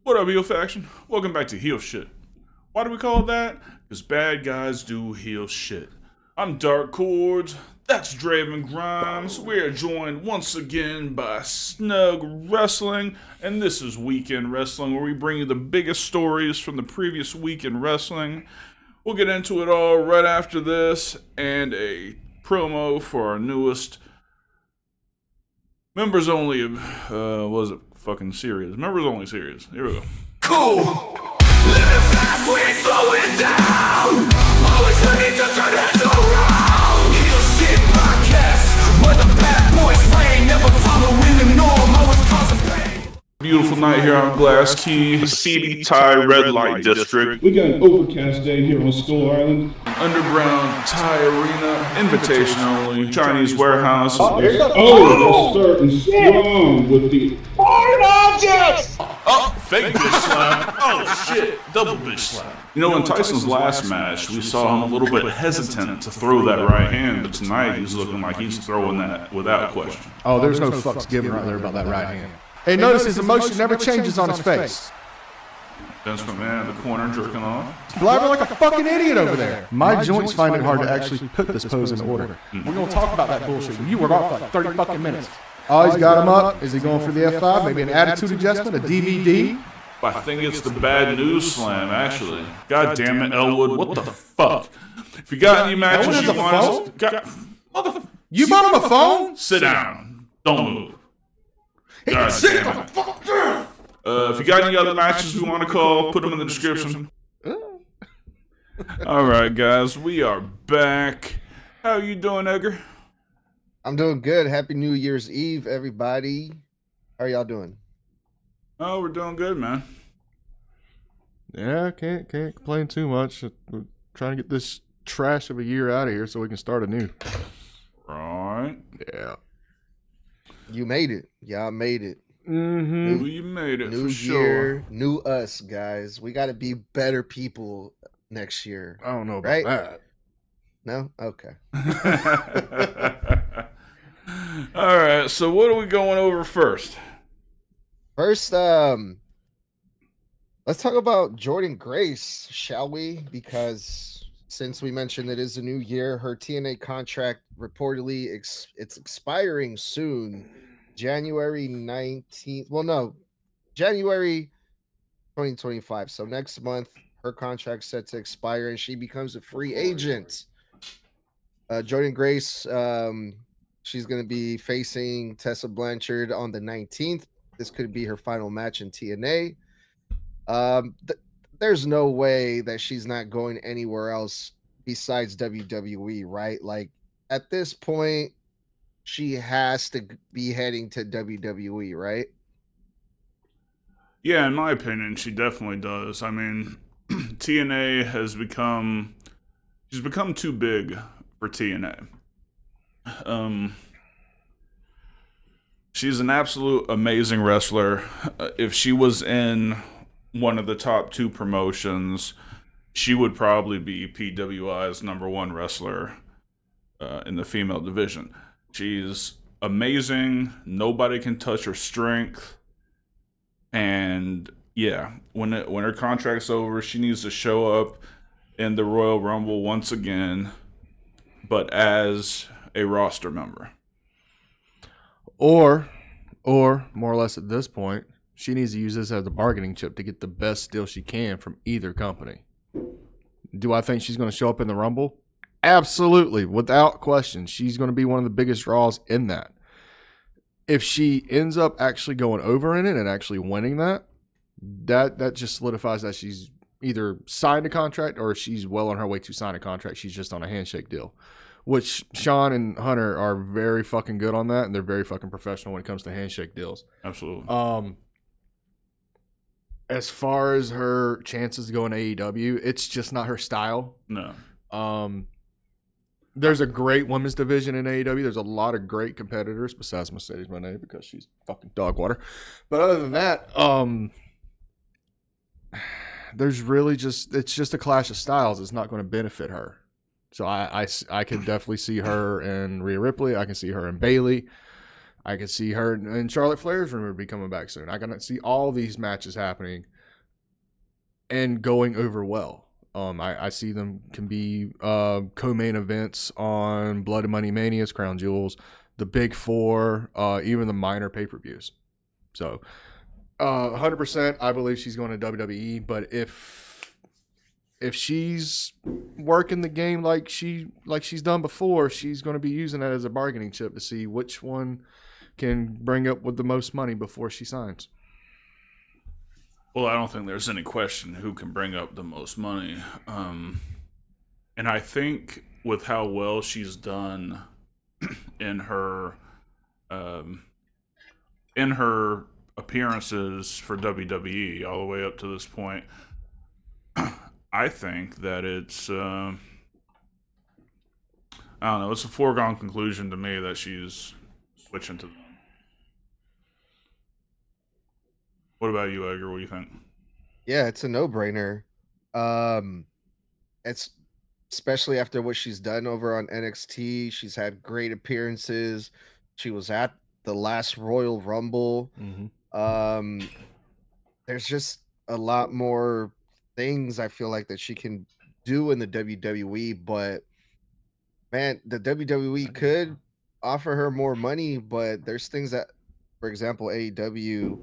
What up, heel faction? Welcome back to Heel Shit. Why do we call it that? Because bad guys do heel shit. I'm Dark Chords, that's Draven Grimes. We are joined once again by Snug Wrestling, and this is Weekend Wrestling, where we bring you the biggest stories from the previous week in wrestling. We'll get into it all right after this, and a promo for our newest members only, was it fucking series? Members only series. Here we go. Cool! Living fast, we ain't slowing down. Always ready to turn heads around. Heel Shit Podcast, where the bad boys reign. Never following the norm, always causing pain. Beautiful night here on Glass Key, CB Thai Red Light District. We got an overcast day here on Skull Island. Underground Thai Arena, invitation only, Chinese warehouse. Oh, we're starting strong with the Foreign objects! Oh, fake bitch slam. Oh shit, double bitch slam. You know, in Tyson's last match, we saw him a little bit hesitant to throw that right hand, but tonight he's looking like he's throwing that without question. Oh, there's no fucks given right there about that right hand. Hey, notice his emotion never changes on his face. Vince McMahon in the corner jerking off. Blabbering like a fucking idiot over there. My joints find it hard to actually put this pose in order. We're going to talk about that bullshit. You were off for like 30 fucking minutes. Oh, he's got him up. Is he going for the F5? Maybe an attitude adjustment, a DVD? I think it's the bad news slam, actually. God damn it, Elwood, what the fuck? If you got any matches you want us... You bought him a phone? Sit down. Don't move. God damn it. If you got any other matches we want to call, put them in the description. Alright, guys, we are back. How you doing, Edgar? I'm doing good. Happy New Year's Eve, everybody. How are y'all doing? Oh, we're doing good, man. Yeah, can't complain too much. We're trying to get this trash of a year out of here so we can start anew. Right. Yeah. You made it. Y'all made it. Mm-hmm. You made it, New for year, sure. new us, guys. We got to be better people next year. I don't know about Right? that. No? Okay. Alright, so what are we going over first? First, let's talk about Jordynne Grace, shall we? Because since we mentioned it is a new year, her TNA contract reportedly it's expiring soon, January 19th. Well, no, January 2025. So next month, her contract's set to expire, and she becomes a free agent. Jordynne Grace, she's going to be facing Tessa Blanchard on the 19th. This could be her final match in TNA. There's no way that she's not going anywhere else besides WWE, right? Like, at this point, she has to be heading to WWE, right? Yeah, in my opinion, she definitely does. I mean, TNA she's become too big for TNA. She's an absolute amazing wrestler. If she was in one of the top two promotions, she would probably be PWI's #1 wrestler in the female division. She's amazing. Nobody can touch her strength. And yeah, when her contract's over, she needs to show up in the Royal Rumble once again, but as a roster member. Or more or less at this point, she needs to use this as a bargaining chip to get the best deal she can from either company. Do I think she's going to show up in the Rumble? Absolutely, without question. She's going to be one of the biggest draws in that. If she ends up actually going over in it and actually winning that just solidifies that she's either signed a contract or she's well on her way to sign a contract. She's just on a handshake deal, which Sean and Hunter are very fucking good on that, and they're very fucking professional when it comes to handshake deals. Absolutely. As far as her chances to go in AEW, it's just not her style. No. There's a great women's division in AEW. There's a lot of great competitors besides Mercedes Moné because she's fucking dog water. But other than that, there's really it's just a clash of styles. It's not going to benefit her. So I can definitely see her in Rhea Ripley. I can see her in Bayley. I can see her and Charlotte Flair's rumor be coming back soon. I can see all these matches happening and going over well. I see them can be co-main events on Blood and Money Manias, Crown Jewels, the Big Four, even the minor pay-per-views. So, 100%, I believe she's going to WWE. But if she's working the game like she's done before, she's going to be using that as a bargaining chip to see which one can bring up with the most money before she signs. Well, I don't think there's any question who can bring up the most money. And I think with how well she's done in her appearances for WWE all the way up to this point, I think that it's I don't know, it's a foregone conclusion to me that she's switching to them. What about you, Edgar? What do you think? Yeah, it's a no-brainer. It's especially after what she's done over on NXT. She's had great appearances. She was at the last Royal Rumble. There's just a lot more things I feel like that she can do in the WWE, but man, the WWE could offer her more money, but there's things that, for example, AEW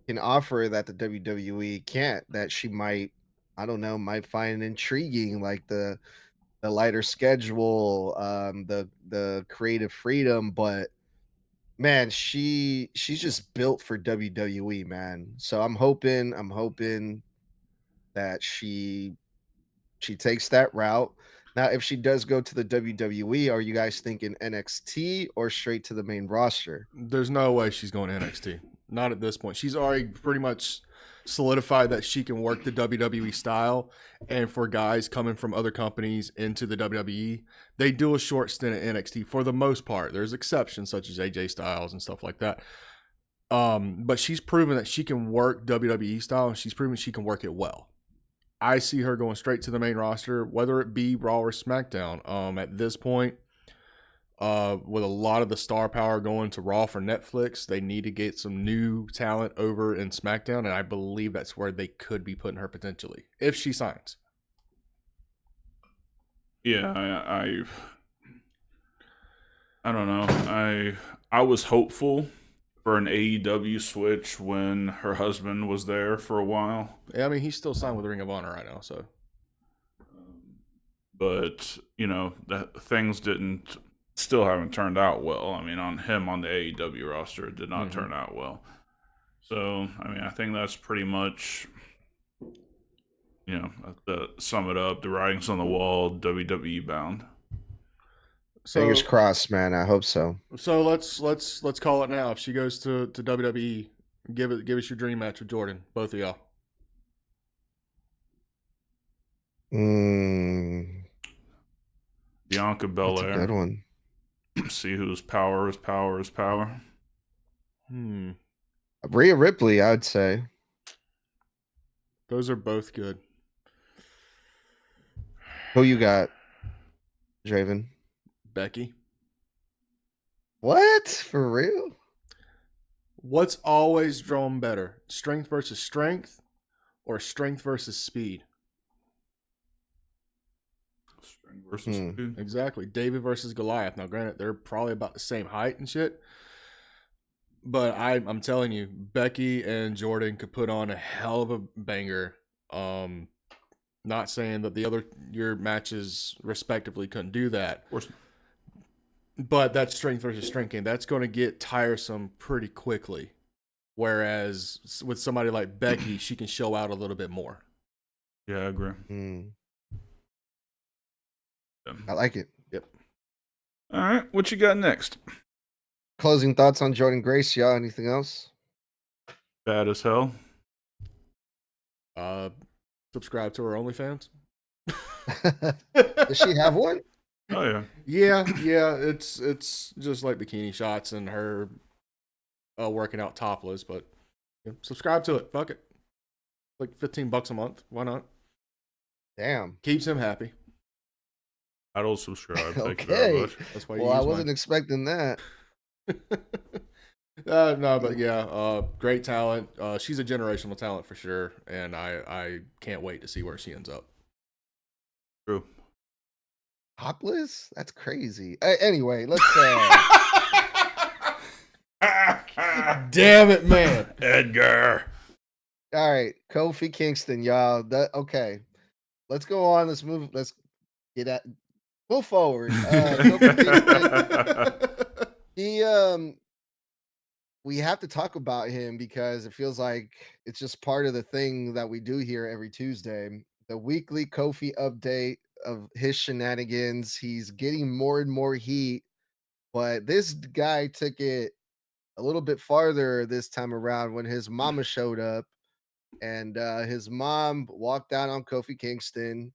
can offer that the WWE can't, that she might, I don't know, might find intriguing, like the lighter schedule, the creative freedom. But man, she's just built for WWE, man. So I'm hoping that she takes that route. Now, if she does go to the WWE, are you guys thinking NXT or straight to the main roster? There's no way she's going to NXT. Not at this point. She's already pretty much solidified that she can work the WWE style. And for guys coming from other companies into the WWE, they do a short stint at NXT for the most part. There's exceptions such as AJ Styles and stuff like that. But she's proven that she can work WWE style, and she's proven she can work it well. I see her going straight to the main roster, whether it be Raw or SmackDown. At this point, with a lot of the star power going to Raw for Netflix, they need to get some new talent over in SmackDown, and I believe that's where they could be putting her potentially if she signs. Yeah, I don't know. I was hopeful for an AEW switch when her husband was there for a while. Yeah, I mean, he's still signed with Ring of Honor right now, so. But, that things still haven't turned out well. I mean, on the AEW roster, it did not turn out well. So, I mean, I think that's pretty much, to sum it up, the writing's on the wall, WWE bound. So, Fingers crossed, man. I hope so. So let's call it now. If she goes to WWE, give us your dream match with Jordynne, both of y'all. Bianca Belair. That's a good one. See whose power is power is power. Rhea Ripley, I would say. Those are both good. Who you got, Draven? Becky. What? For real? What's always drawn better? Strength versus strength or strength versus speed? Strength versus speed. Exactly. David versus Goliath. Now, granted, they're probably about the same height and shit. But I'm telling you, Becky and Jordynne could put on a hell of a banger. Not saying that the other your matches respectively couldn't do that. Of course. But that strength versus strength game, that's going to get tiresome pretty quickly. Whereas with somebody like Becky, she can show out a little bit more. Yeah, I agree. I like it. Yep. All right, what you got next? Closing thoughts on Jordynne Grace, y'all? Anything else? Bad as hell. Subscribe to her OnlyFans. Does she have one? Oh yeah. Yeah. It's just like bikini shots and her working out topless. But subscribe to it. Fuck it. Like $15 a month. Why not? Damn. Keeps him happy. I don't subscribe. Thank you Okay. very much. That's why. Well, I wasn't expecting that. No, but yeah, great talent. She's a generational talent for sure, and I can't wait to see where she ends up. True. Topless? That's crazy. Anyway, let's. Damn it, man! Edgar. All right, Kofi Kingston, y'all. Okay. Let's go on. Let's move. Let's move forward. Kofi Kingston. We have to talk about him because it feels like it's just part of the thing that we do here every Tuesday. The weekly Kofi update of his shenanigans. He's getting more and more heat, but this guy took it a little bit farther this time around when his mama showed up, and his mom walked out on Kofi Kingston.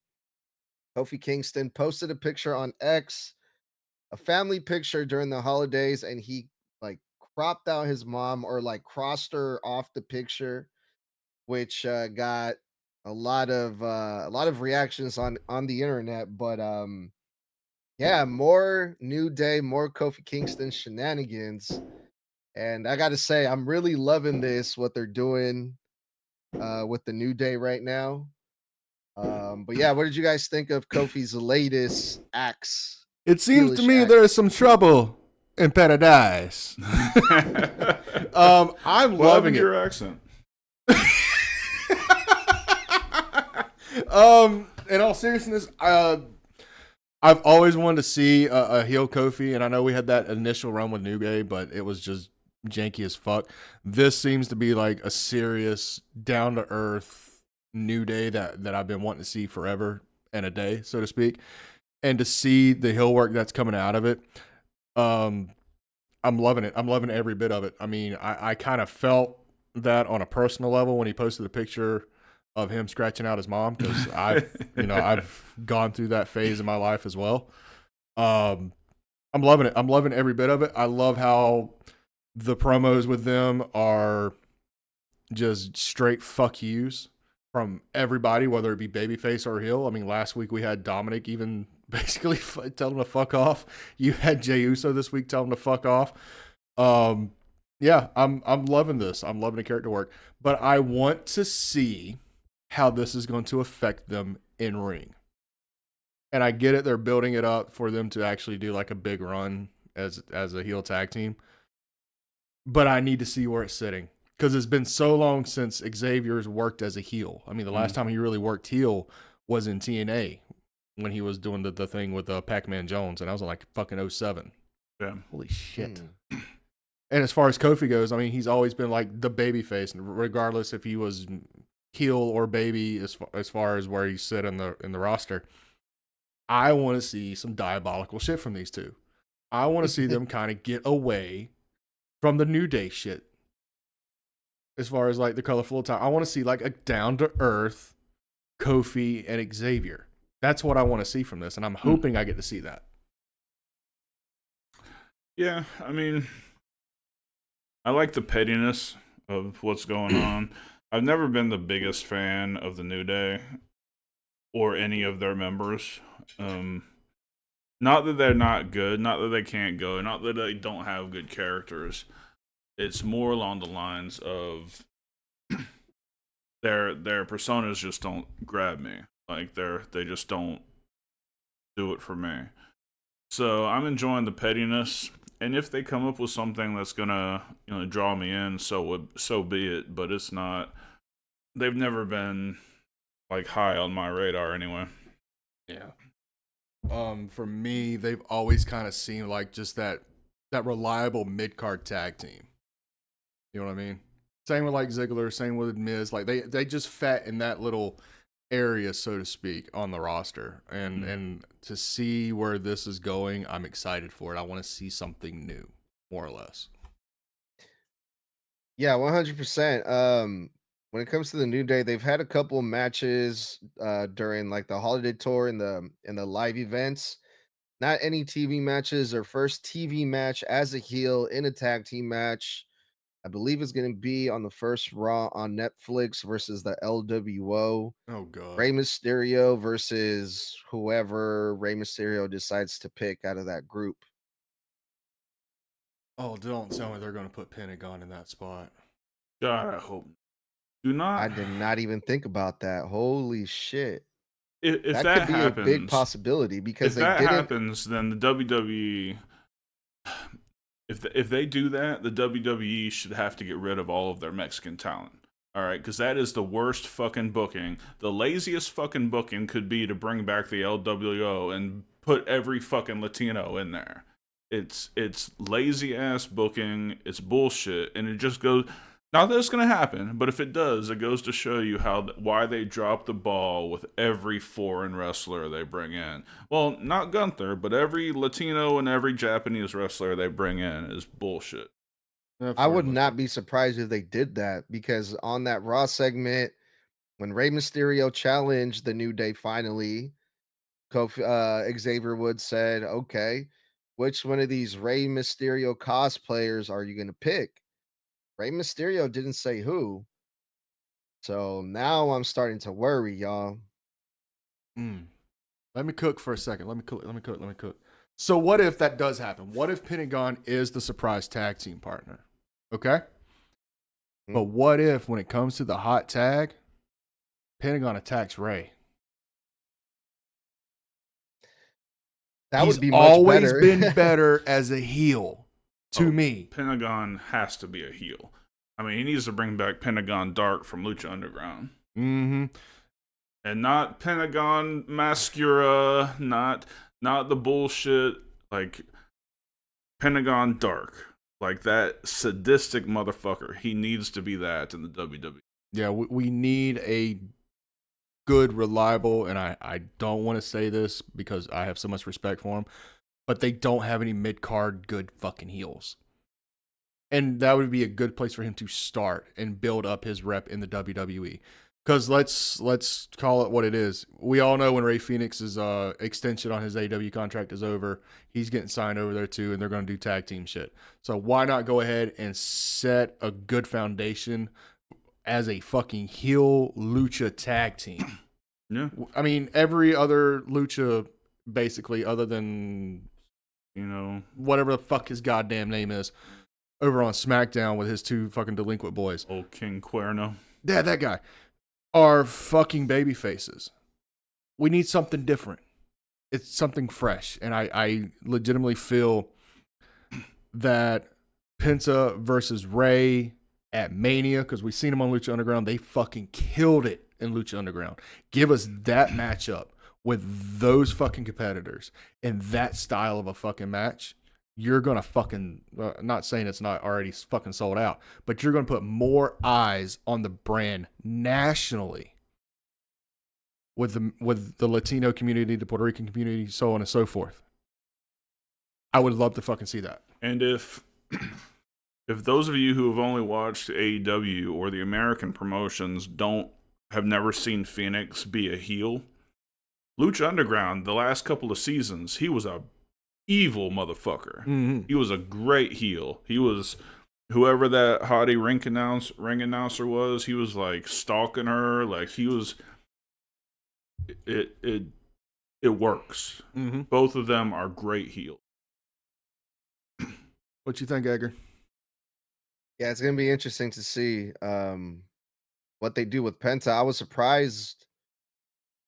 Kofi Kingston posted a picture on X, a family picture during the holidays, and he like cropped out his mom or like crossed her off the picture, which got a lot of reactions on the internet. But yeah, more New Day, more Kofi Kingston shenanigans. And I gotta say, I'm really loving this, what they're doing with the New Day right now. But yeah, what did you guys think of Kofi's latest acts? It seems to Heelish me act. there is some trouble in paradise. I'm loving it. your accent. In all seriousness, I've always wanted to see a heel Kofi, and I know we had that initial run with New Day, but it was just janky as fuck. This seems to be like a serious, down to earth New Day that I've been wanting to see forever and a day, so to speak. And to see the heel work that's coming out of it, I'm loving it. I'm loving every bit of it. I mean, I kind of felt that on a personal level when he posted a picture of him scratching out his mom, because I've gone through that phase in my life as well. I'm loving it. I'm loving every bit of it. I love how the promos with them are just straight fuck yous from everybody, whether it be babyface or heel. I mean, last week we had Dominic even basically tell him to fuck off. You had Jey Uso this week tell him to fuck off. Yeah, I'm loving this. I'm loving the character work, but I want to see how this is going to affect them in ring. And I get it, they're building it up for them to actually do like a big run as a heel tag team. But I need to see where it's sitting, because it's been so long since Xavier's worked as a heel. I mean, the last time he really worked heel was in TNA when he was doing the thing with Pac-Man Jones, and I was in like fucking 07. Yeah. Holy shit. And as far as Kofi goes, I mean, he's always been like the baby face, regardless if he was heel or baby as far as where he sit in the roster. I want to see some diabolical shit from these two. I want to see them kind of get away from the New Day shit. As far as like the colorful time, I want to see like a down to earth Kofi and Xavier. That's what I want to see from this, and I'm hoping I get to see that. Yeah, I mean, I like the pettiness of what's going on. I've never been the biggest fan of the New Day or any of their members. Not that they're not good, not that they can't go, not that they don't have good characters. It's more along the lines of their personas just don't grab me. Like they just don't do it for me. So I'm enjoying the pettiness, and if they come up with something that's gonna draw me in, so be it. But it's not. They've never been like high on my radar anyway. Yeah. For me, they've always kind of seemed like just that reliable mid-card tag team. You know what I mean? Same with like Ziggler, same with Miz. Like they just fat in that little area, so to speak, on the roster. And to see where this is going, I'm excited for it. I want to see something new, more or less. Yeah, 100%. When it comes to the New Day, they've had a couple matches during like the holiday tour and the live events. Not any TV matches. Their first TV match as a heel in a tag team match, I believe, is going to be on the first Raw on Netflix versus the LWO. Oh god. Rey Mysterio versus whoever Rey Mysterio decides to pick out of that group. Oh, don't tell me they're going to put Pentagon in that spot. God, I hope. Do not. I did not even think about that. Holy shit. If That that could be a big happens, possibility because if they that didn't. happens, then the WWE, if they do that, the WWE should have to get rid of all of their Mexican talent. All right, because that is the worst fucking booking. The laziest fucking booking could be to bring back the LWO and put every fucking Latino in there. It's lazy ass booking. It's bullshit, and it just goes. Not that it's gonna happen, but if it does, it goes to show you why they drop the ball with every foreign wrestler they bring in. Well, not Gunther, but every Latino and every Japanese wrestler they bring in is bullshit. I would not be surprised if they did that because on that Raw segment, when Rey Mysterio challenged the New Day finally, Xavier Woods said, "Okay, which one of these Rey Mysterio cosplayers are you going to pick?" Rey Mysterio didn't say who. So now I'm starting to worry, y'all. Let me cook for a second. Let me cook. So what if that does happen? What if Pentagon is the surprise tag team partner? Okay? But what if when it comes to the hot tag, Pentagon attacks Ray? That He's would be much always better. been better as a heel to me. Pentagon has to be a heel. I mean, he needs to bring back Pentagon Dark from Lucha Underground. Mm-hmm. And not Pentagon Mascura, not the bullshit, like Pentagon Dark. Like that sadistic motherfucker. He needs to be that in the WWE. Yeah, we need a good, reliable, and I don't want to say this because I have so much respect for him, but they don't have any mid-card good fucking heels. And that would be a good place for him to start and build up his rep in the WWE. Because let's call it what it is. We all know when Ray Phoenix's extension on his AEW contract is over, he's getting signed over there too, and they're going to do tag team shit. So why not go ahead and set a good foundation as a fucking heel lucha tag team? Yeah. I mean, every other lucha, basically, other than, whatever the fuck his goddamn name is, over on SmackDown with his two fucking delinquent boys. Old King Cuerno. Yeah, that guy. Are fucking baby faces. We need something different. It's something fresh. And I legitimately feel that Penta versus Ray at Mania, because we've seen him on Lucha Underground, they fucking killed it in Lucha Underground. Give us that matchup with those fucking competitors and that style of a fucking match. You're going to fucking, not saying it's not already fucking sold out, but you're going to put more eyes on the brand nationally with the Latino community, the Puerto Rican community, so on and so forth. I would love to fucking see that. And if those of you who have only watched AEW or the American promotions have never seen Phoenix be a heel, Lucha Underground, the last couple of seasons, he was a evil motherfucker. Mm-hmm. He was a great heel. He was whoever that hottie ring announcer was. He was like stalking her. Like he was. It works. Mm-hmm. Both of them are great heels. What you think, Edgar? Yeah, it's gonna be interesting to see what they do with Penta. I was surprised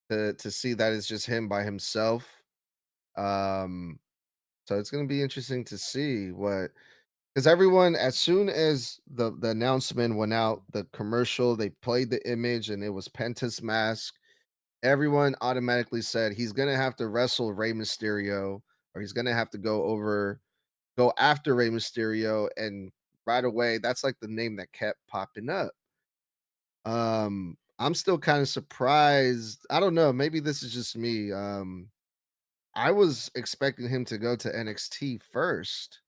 to see that it's just him by himself. So it's gonna be interesting to see what, because everyone, as soon as the announcement went out, the commercial, they played the image and it was Penta's mask. Everyone automatically said he's gonna have to wrestle Rey Mysterio, or he's gonna have to go after Rey Mysterio, and right away, that's like the name that kept popping up. I'm still kind of surprised. I don't know. Maybe this is just me. I was expecting him to go to NXT first.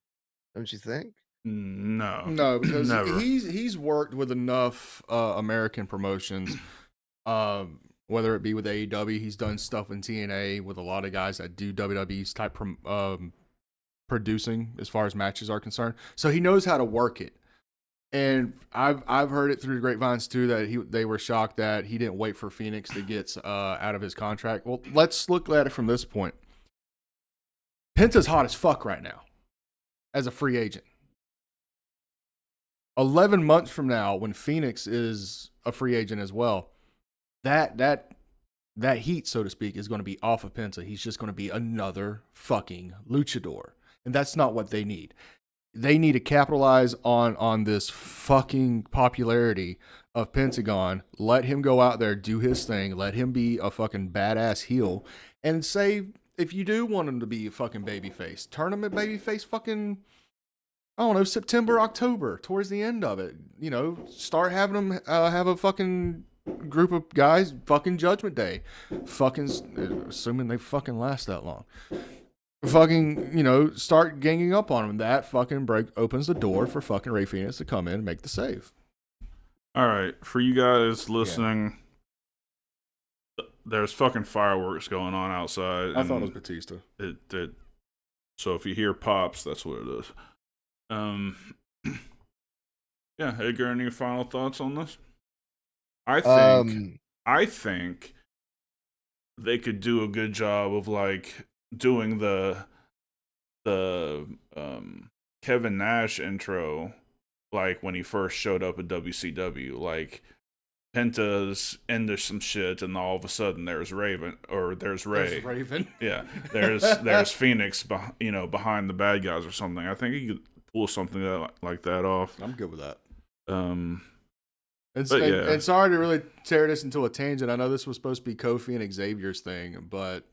Don't you think? No, because never. he's worked with enough American promotions, whether it be with AEW, he's done stuff in TNA with a lot of guys that do WWE's type producing as far as matches are concerned. So he knows how to work it. And I've heard it through the grapevines too that they were shocked that he didn't wait for Phoenix to get out of his contract. Well, let's look at it from this point. Penta's hot as fuck right now as a free agent. 11 months from now, when Phoenix is a free agent as well, that heat, so to speak, is going to be off of Penta. He's just going to be another fucking luchador, and that's not what they need. They need to capitalize on this fucking popularity of Pentagon. Let him go out there, do his thing. Let him be a fucking badass heel, and say if you do want him to be a fucking babyface, turn him a babyface fucking, I don't know, September, October, towards the end of it. You know, start having them have a fucking group of guys, fucking Judgment Day. Fucking, assuming they fucking last that long. Fucking, you know, start ganging up on them. That fucking opens the door for fucking Rey Fenix to come in and make the save. All right, for you guys listening, there's fucking fireworks going on outside. I thought it was Batista. So if you hear pops, that's what it is. Yeah, Edgar, any final thoughts on this? I think they could do a good job of like doing the Kevin Nash intro, like when he first showed up at WCW, like Penta's into some shit, and all of a sudden there's Raven, or there's Ray. There's Raven. Yeah, there's Phoenix, behind the bad guys or something. I think he could pull something like that off. I'm good with that. And sorry to really tear this into a tangent. I know this was supposed to be Kofi and Xavier's thing, but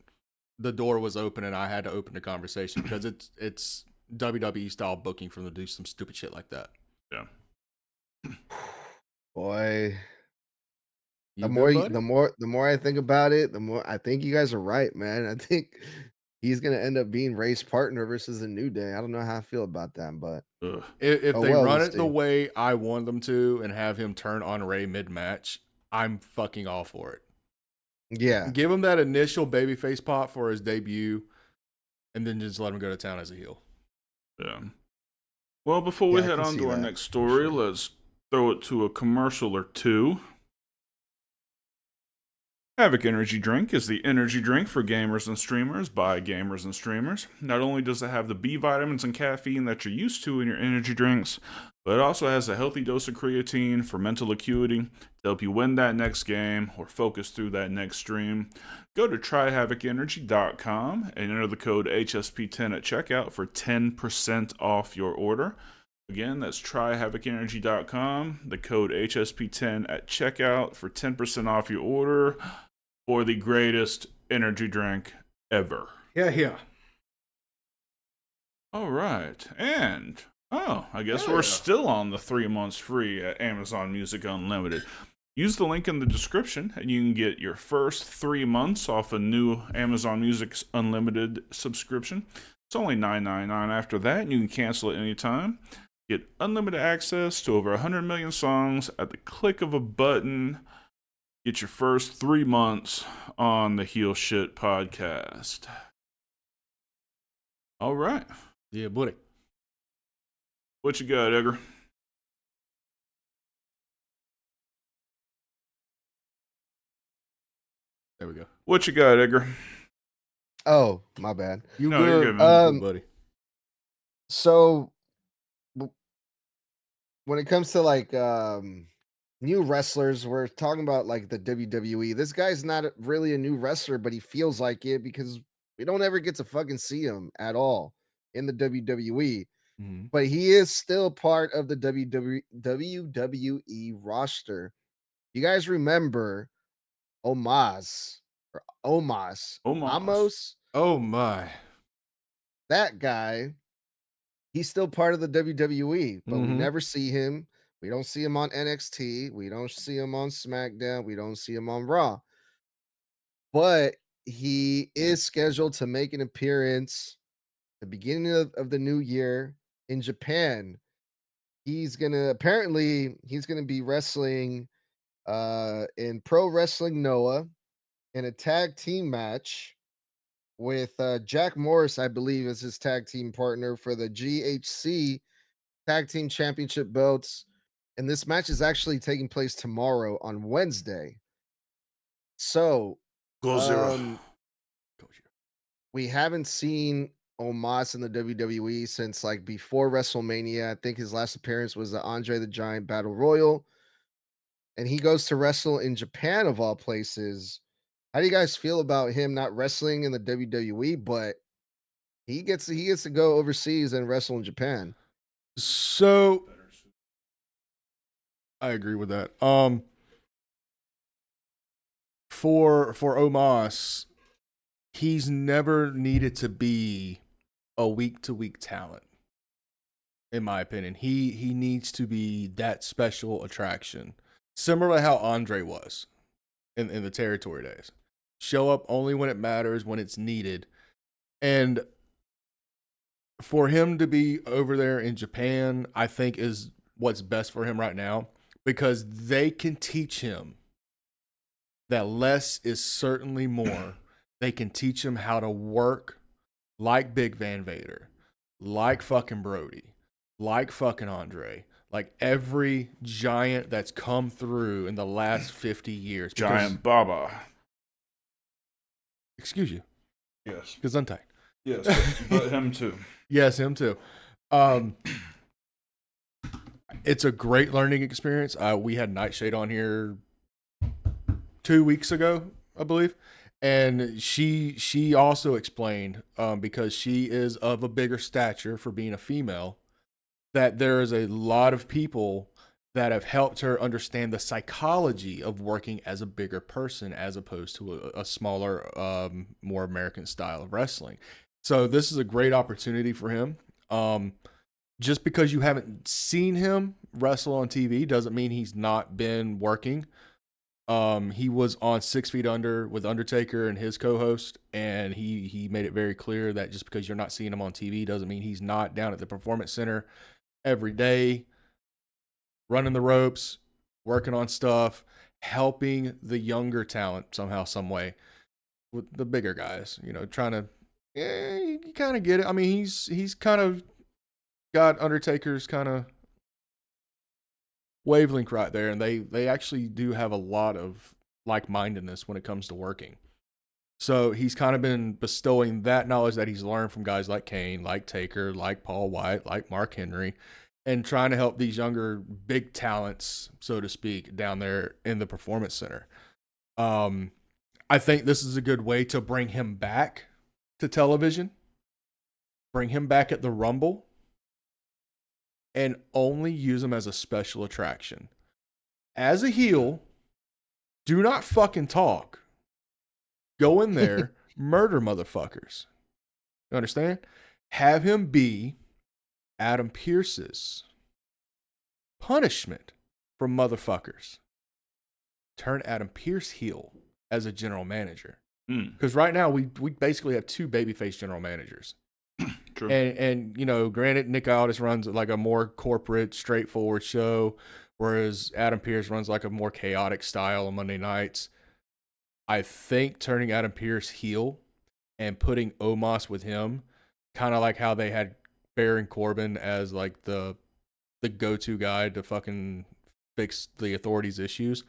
the door was open and I had to open the conversation because it's WWE style booking for them to do some stupid shit like that. Yeah. Boy, You the more I think about it, the more I think you guys are right, man. I think he's gonna end up being Ray's partner versus the New Day. I don't know how I feel about that, but if they run it the way I want them to and have him turn on Ray mid-match, I'm fucking all for it. Yeah. Give him that initial babyface pop for his debut, and then just let him go to town as a heel. Yeah. Well, before we head on to our next story, let's throw it to a commercial or two. Havoc Energy Drink is the energy drink for gamers and streamers by gamers and streamers. Not only does it have the B vitamins and caffeine that you're used to in your energy drinks, but it also has a healthy dose of creatine for mental acuity to help you win that next game or focus through that next stream. Go to tryhavocenergy.com and enter the code HSP10 at checkout for 10% off your order. Again, that's tryhavocenergy.com, the code HSP10 at checkout for 10% off your order for the greatest energy drink ever. Yeah. All right. And, I guess we're still on the 3 months free at Amazon Music Unlimited. Use the link in the description and you can get your first 3 months off a new Amazon Music Unlimited subscription. It's only $9.99 after that, and you can cancel it anytime. Get unlimited access to over 100 million songs at the click of a button. Get your first 3 months on the Heel Shit podcast. All right. Yeah, buddy. What you got, Edgar? There we go. What you got, Edgar? Oh, my bad. You're good, man. Buddy. So when it comes to like new wrestlers, we're talking about like the WWE. This guy's not really a new wrestler, but he feels like it because we don't ever get to fucking see him at all in the WWE. Mm-hmm. But he is still part of the WWE roster. You guys remember Omos? Oh my. That guy, he's still part of the WWE, but we Mhm. never see him. We don't see him on NXT. We don't see him on SmackDown. We don't see him on Raw. But he is scheduled to make an appearance at the beginning of the new year in Japan. He's gonna be wrestling in Pro Wrestling Noah in a tag team match with Jack Morris, I believe, is his tag team partner for the GHC Tag Team Championship belts. And this match is actually taking place tomorrow on Wednesday. So Go Zero. we haven't seen Omos in the WWE since like before WrestleMania. I think his last appearance was the Andre the Giant Battle Royal, and he goes to wrestle in Japan of all places. How do you guys feel about him not wrestling in the WWE, but he gets to go overseas and wrestle in Japan? So I agree with that. For Omos, he's never needed to be a week to week talent. In my opinion, he needs to be that special attraction, similar to how Andre was in the territory days. Show up only when it matters, when it's needed, and for him to be over there in Japan, I think is what's best for him right now because they can teach him that less is certainly more. They can teach him how to work like Big Van Vader, like fucking Brody, like fucking Andre, like every giant that's come through in the last 50 years. Giant Baba. Excuse you. Yes. Gesundheit. Yes, but him too. Yes, him too. It's a great learning experience. We had Nightshade on here 2 weeks ago, I believe, and she also explained because she is of a bigger stature for being a female, that there is a lot of people that have helped her understand the psychology of working as a bigger person as opposed to a smaller, more American style of wrestling. So this is a great opportunity for him. Just because you haven't seen him wrestle on TV doesn't mean he's not been working. He was on 6 Feet Under with Undertaker and his co-host, and he made it very clear that just because you're not seeing him on TV doesn't mean he's not down at the Performance Center every day, running the ropes, working on stuff, helping the younger talent somehow, some way with the bigger guys, trying to, you kind of get it. I mean, he's kind of got Undertaker's kind of wavelength right there, and they actually do have a lot of like-mindedness when it comes to working. So he's kind of been bestowing that knowledge that he's learned from guys like Kane, like Taker, like Paul White, like Mark Henry, and trying to help these younger big talents, so to speak, down there in the Performance Center. I think this is a good way to bring him back to television, bring him back at the Rumble, and only use him as a special attraction. As a heel, do not fucking talk. Go in there, murder motherfuckers. You understand? Have him be Adam Pearce's punishment for motherfuckers. Turn Adam Pearce heel as a general manager. Because right now we basically have two babyface general managers. True. And granted, Nick Aldis runs like a more corporate, straightforward show, whereas Adam Pearce runs like a more chaotic style on Monday nights. I think turning Adam Pearce heel and putting Omos with him, kind of like how they had Baron Corbin as like the go-to guy to fucking fix the authorities' issues,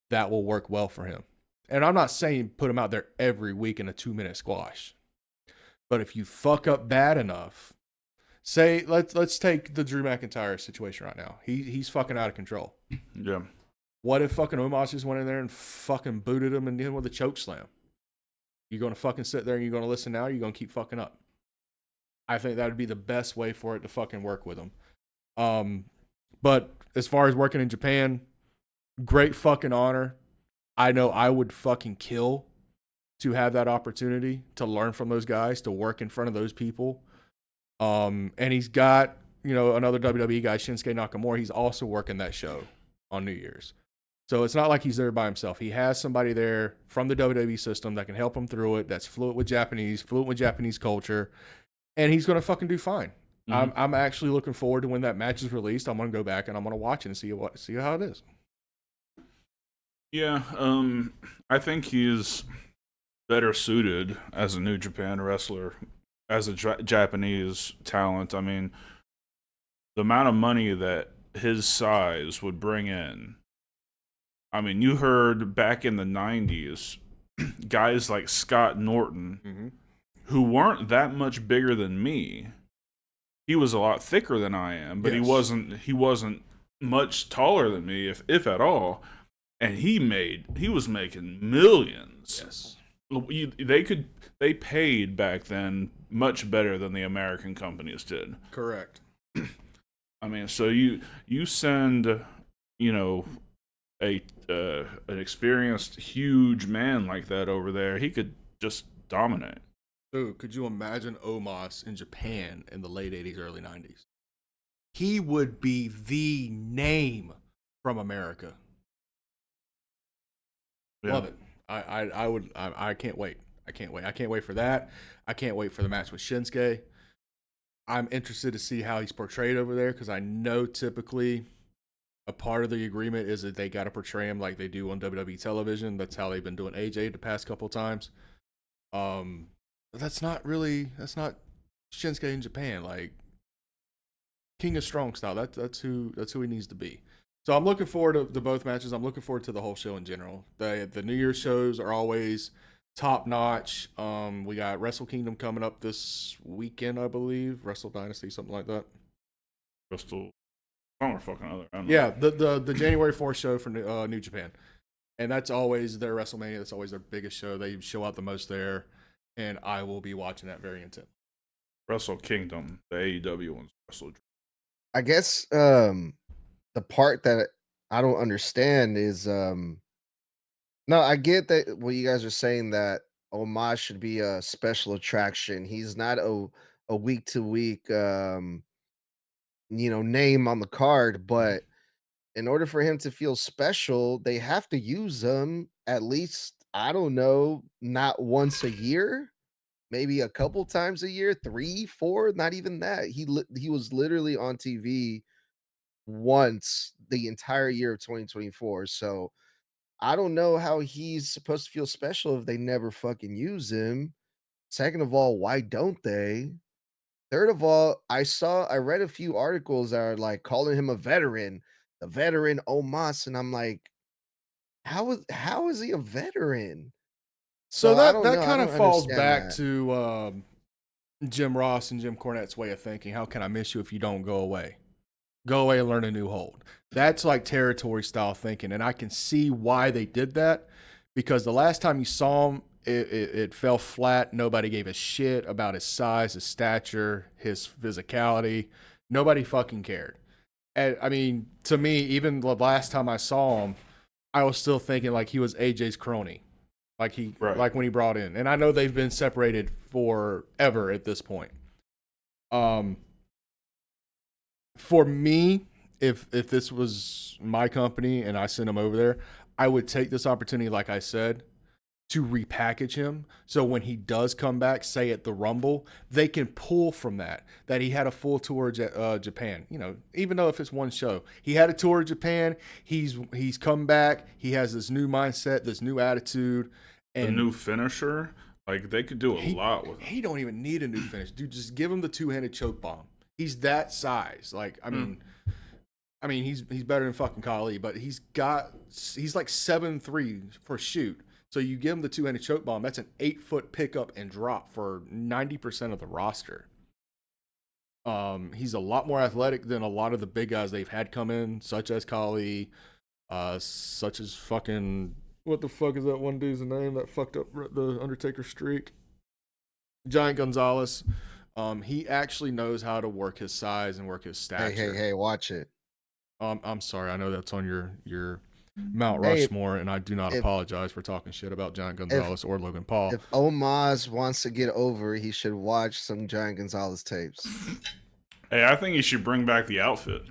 that will work well for him. And I'm not saying put him out there every week in a 2-minute squash. But if you fuck up bad enough, say let's take the Drew McIntyre situation right now. He's fucking out of control. Yeah. What if fucking Omos just went in there and fucking booted him and hit him with a choke slam? You gonna fucking sit there and you're gonna listen now, or you gonna keep fucking up? I think that would be the best way for it to fucking work with him. But as far as working in Japan, great fucking honor. I know I would fucking kill to have that opportunity to learn from those guys, to work in front of those people. And he's got, another WWE guy, Shinsuke Nakamura. He's also working that show on New Year's. So it's not like he's there by himself. He has somebody there from the WWE system that can help him through it, that's fluent with Japanese culture, and he's going to fucking do fine. Mm-hmm. I'm actually looking forward to when that match is released. I'm going to go back and I'm going to watch it and see how it is. Yeah, I think he's better suited as a New Japan wrestler, as a Japanese talent. I mean, the amount of money that his size would bring in. I mean, you heard back in the 90s, guys like Scott Norton who weren't that much bigger than me. He was a lot thicker than I am, but Yes. he wasn't much taller than me, if at all. And he was making millions. Yes. They paid back then much better than the American companies did. Correct. I mean, so you send, you know, an experienced huge man like that over there, he could just dominate. Dude, could you imagine Omos in Japan in the late 80s, early 90s? He would be the name from America. Yeah. Love it. I can't wait. I can't wait. I can't wait for that. I can't wait for the match with Shinsuke. I'm interested to see how he's portrayed over there because I know typically a part of the agreement is that they got to portray him like they do on WWE television. That's how they've been doing AJ the past couple of times. But that's not Shinsuke in Japan. Like King of Strong style. That's who he needs to be. So I'm looking forward to both matches. I'm looking forward to the whole show in general. The New Year's shows are always top notch. We got Wrestle Kingdom coming up this weekend, I believe. Wrestle Dynasty, something like that. Crystal, some fucking other. I don't Yeah, know. the January 4th show for New Japan, and that's always their WrestleMania. That's always their biggest show. They show out the most there, and I will be watching that very intently. Wrestle Kingdom, the AEW one's Wrestle. I guess the part that I don't understand is no, I get that what you guys are saying that Omos should be a special attraction. He's not a week to week name on the card, but in order for him to feel special, they have to use him at least, I don't know, not once a year, maybe a couple times a year, 3, 4, not even that. He was literally on TV once the entire year of 2024. So I don't know how he's supposed to feel special if they never fucking use him. Second of all, why don't they? Third of all, I read a few articles that are like calling him a veteran, the veteran Omos, and I'm like, how is he a veteran? So So I don't that know. I kind of don't falls understand back that. to Jim Ross and Jim Cornette's way of thinking. How can I miss you if you don't go away? Go away and learn a new hold. That's like territory style thinking, and I can see why they did that because the last time you saw him, it fell flat. Nobody gave a shit about his size, his stature, his physicality. Nobody fucking cared. And I mean, to me, even the last time I saw him, I was still thinking like he was AJ's crony, Right. like when he brought in. And I know they've been separated forever at this point. For me, if this was my company and I sent him over there, I would take this opportunity, like I said, to repackage him. So when he does come back, say at the Rumble, they can pull from that he had a full tour of Japan. You know, even though if it's one show, he had a tour of Japan. He's come back. He has this new mindset, this new attitude, The and new finisher, like they could do a lot with him. he don't even need a new finish, dude. Just give him the two-handed choke bomb. He's that size. Like, I mean, he's better than fucking Kali, but he's like 7'3" for shoot. So you give him the two-handed choke bomb. That's an 8-foot pickup and drop for 90% of the roster. He's a lot more athletic than a lot of the big guys they've had come in, such as Kali, such as fucking what the fuck is that one dude's name that fucked up the Undertaker streak? Giant Gonzalez. He actually knows how to work his size and work his stature. Hey, watch it. I'm sorry. I know that's on your Mount Hey, Rushmore, and I do not if apologize for talking shit about Giant Gonzalez or Logan Paul. if Omos wants to get over, he should watch some Giant Gonzalez tapes. Hey, I think you should bring back the outfit.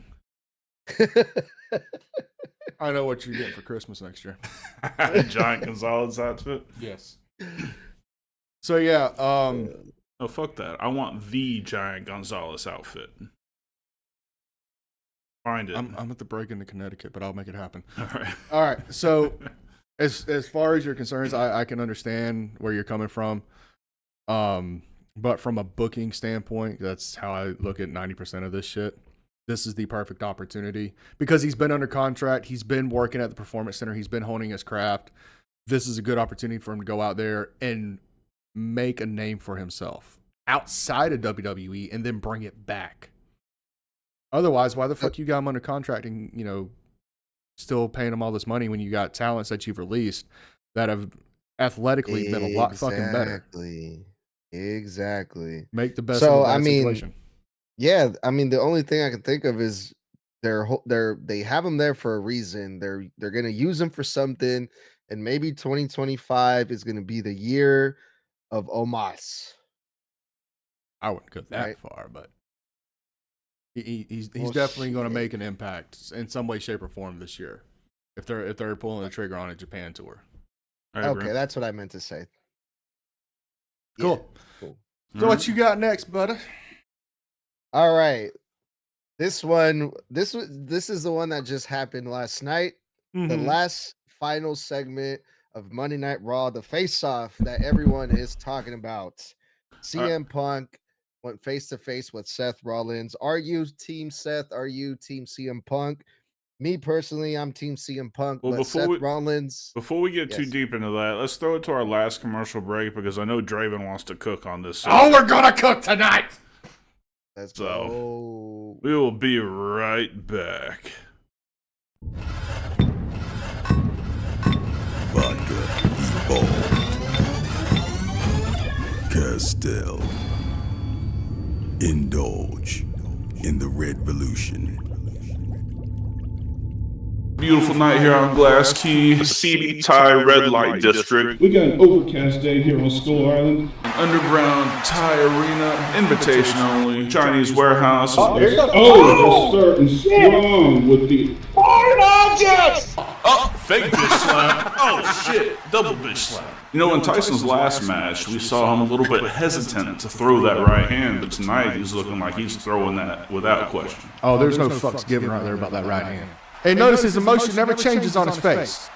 I know what you're getting for Christmas next year. Giant Gonzalez outfit. Yes. So yeah, No, fuck that. I want the Giant Gonzalez outfit. Find it. I'm at the break into Connecticut, but I'll make it happen. All right. So as far as your concerns, I can understand where you're coming from. But from a booking standpoint, that's how I look at 90% of this shit. This is the perfect opportunity because he's been under contract. He's been working at the Performance Center. He's been honing his craft. This is a good opportunity for him to go out there and make a name for himself outside of WWE and then bring it back. Otherwise, why the fuck you got him under contract and, still paying him all this money when you got talents that you've released that have athletically been a lot fucking better? Exactly. Make the best of a bad situation. Yeah, I mean, the only thing I can think of is they have him there for a reason. They're gonna use him for something, and maybe 2025 is gonna be the year of Omos. I wouldn't go that Right. far, but he's Well, definitely going to shit. make an impact in some way, shape, or form this year. If they're pulling the trigger on a Japan tour. I agree. Okay, that's what I meant to say. Cool. Yeah, cool. So what you got next, buddy? All right. This is the one that just happened last night. The last final segment of Monday Night Raw, the face-off that everyone is talking about. CM Punk went face to face with Seth Rollins. Are you team Seth? Are you team CM Punk? Me personally, I'm team CM Punk, Well, but Seth Rollins. Before we get too Yes. deep into that, let's throw it to our last commercial break because I know Draven wants to cook on this. Oh, we're gonna cook tonight. Let's So, go. we will be right back. Vodka, Evolve, Castell. Indulge in the Red Revolution. Beautiful night here on Glass Key, CB Thai Red Light District. We got an overcast day here on Skull Island. Underground Thai Arena, invitation only, Chinese warehouse. Oh, we're starting strong with the Oh, fake bitch slam. Oh shit, double bitch slam. You know, in Tyson's last match, we saw him a little bit hesitant to throw that right hand, but tonight he's looking like he's throwing that without question. Oh, there's no fucks given right there about that right hand. Hey, notice his emotion never changes on his face.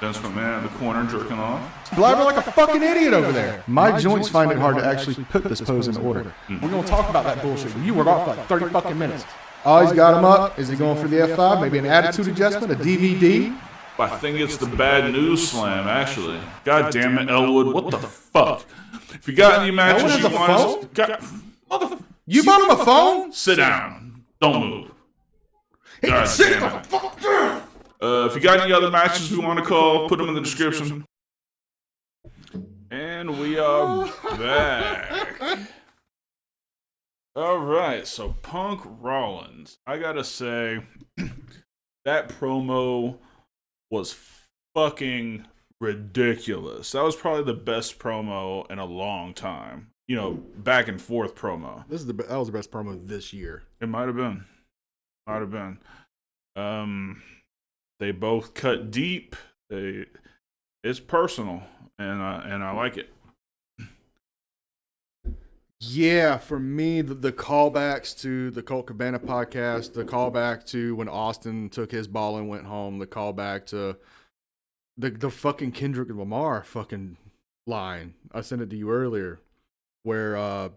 Vince McMahon in the corner jerking off. Blabbering like a fucking idiot over there. My joints find it hard to actually put this pose in order. We're gonna talk about that bullshit. You were off for like 30 fucking minutes. Oh, he's got him up. Is he going for the F5? Maybe an attitude adjustment, a DVD? I think it's the bad news slam, actually. God damn it, Elwood, what the fuck? If you got any matches you want to... You bought him a phone? Sit down. Don't move. God damn it. If you got any other matches we want to call, put them in the description. And we are back. All right, so Punk Rollins. I gotta say, that promo was fucking ridiculous. That was probably the best promo in a long time. You know, back and forth promo. That was the best promo this year. It might have been. They both cut deep. It's personal, and I like it. Yeah, for me, the callbacks to the Colt Cabana podcast, the callback to when Austin took his ball and went home, the callback to the fucking Kendrick Lamar fucking line. I sent it to you earlier, where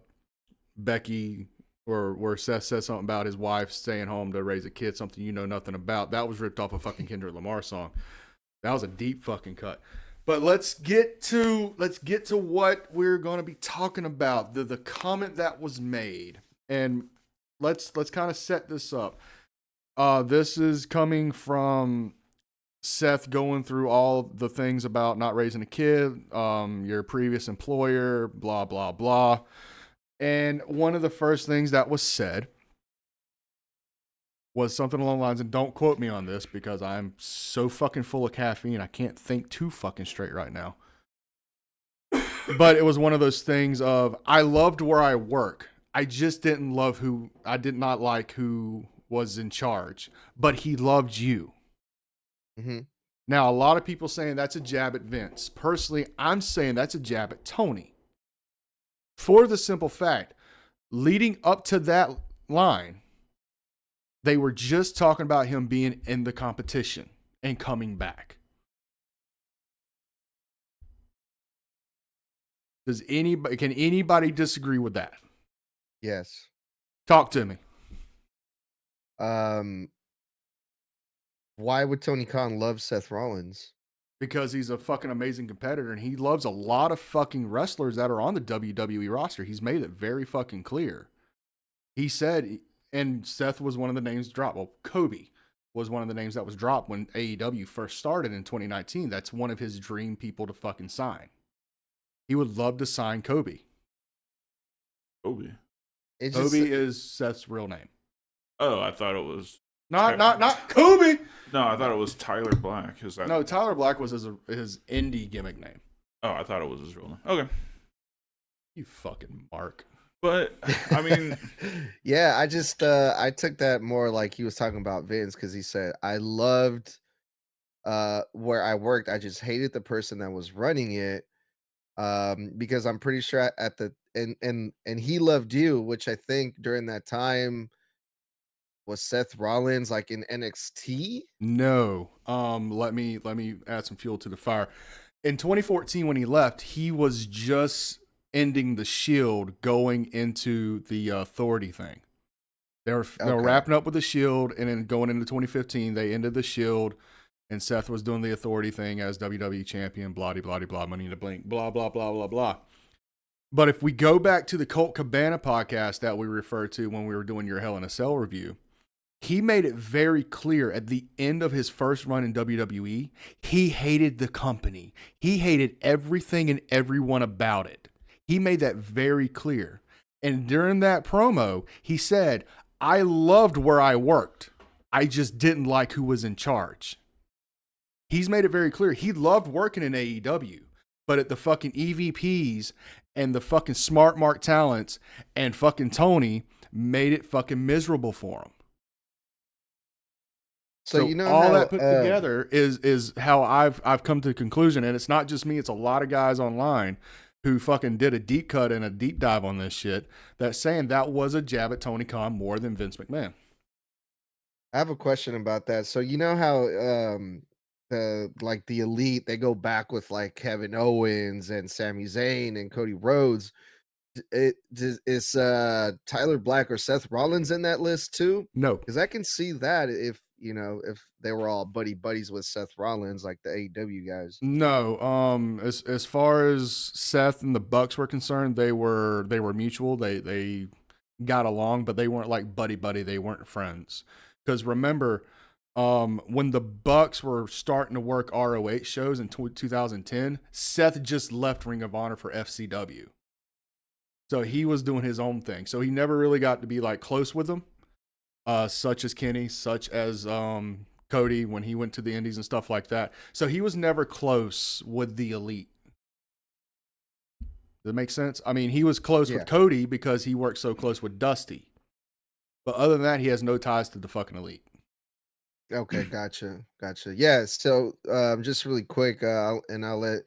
Becky or where Seth said something about his wife staying home to raise a kid, something you know nothing about. That was ripped off a fucking Kendrick Lamar song. That was a deep fucking cut. But let's get to what we're going to be talking about. The comment that was made, and let's kind of set this up. This is coming from Seth going through all the things about not raising a kid, your previous employer, blah blah blah. And one of the first things that was said was something along the lines, and don't quote me on this because I'm so fucking full of caffeine, I can't think too fucking straight right now. But it was one of those things of, I loved where I work. I just didn't love I did not like who was in charge, but he loved you. Mm-hmm. Now, a lot of people saying that's a jab at Vince. Personally, I'm saying that's a jab at Tony. For the simple fact, leading up to that line, they were just talking about him being in the competition and coming back. Can anybody disagree with that? Yes. Talk to me. Why would Tony Khan love Seth Rollins? because he's a fucking amazing competitor and he loves a lot of fucking wrestlers that are on the WWE roster. He's made it very fucking clear. He said, and Seth was one of the names dropped. Well, Kobe was one of the names that was dropped when AEW first started in 2019. That's one of his dream people to fucking sign. He would love to sign Kobe. Kobe. Kobe is Seth's real name. Oh, I thought it was Not Kobe. No, I thought it was Tyler Black. Is that? No, Tyler Black was his indie gimmick name. Oh, I thought it was his real name. Okay. You fucking Mark. But I mean, yeah, I just I took that more like he was talking about Vince because he said I loved where I worked. I just hated the person that was running it. Because I'm pretty sure at the and he loved you, which I think during that time was Seth Rollins like in NXT. No. Let me add some fuel to the fire. In 2014, when he left, he was just ending the Shield, going into the Authority thing. They were wrapping up with the Shield, and then going into 2015, they ended the Shield, and Seth was doing the Authority thing as WWE champion. Blah blah blah blah. Money in the Blink. Blah blah blah blah blah. But if we go back to the Colt Cabana podcast that we referred to when we were doing your Hell in a Cell review, he made it very clear at the end of his first run in WWE, he hated the company. He hated everything and everyone about it. He made that very clear. And during that promo, he said, I loved where I worked. I just didn't like who was in charge. He's made it very clear. He loved working in AEW, but at the fucking EVPs and the fucking smart mark talents and fucking Tony made it fucking miserable for him. So you know all that put together is how I've come to the conclusion, and it's not just me; it's a lot of guys online who fucking did a deep cut and a deep dive on this shit that's saying that was a jab at Tony Khan more than Vince McMahon. I have a question about that. So you know how the Elite, they go back with like Kevin Owens and Sami Zayn and Cody Rhodes. Is Tyler Black or Seth Rollins in that list too? No, because I can see that if they were all buddies with Seth Rollins, like the AEW guys. No. As far as Seth and the Bucks were concerned, they were mutual. They got along, but they weren't like buddy. They weren't friends. Because remember, when the Bucks were starting to work ROH shows in 2010, Seth just left Ring of Honor for FCW. So he was doing his own thing. So he never really got to be like close with them, such as Kenny, such as Cody when he went to the Indies and stuff like that. So he was never close with the Elite. Does that make sense? I mean, he was close with Cody because he worked so close with Dusty. But other than that, he has no ties to the fucking Elite. Okay, gotcha. Yeah, so just really quick, I'll let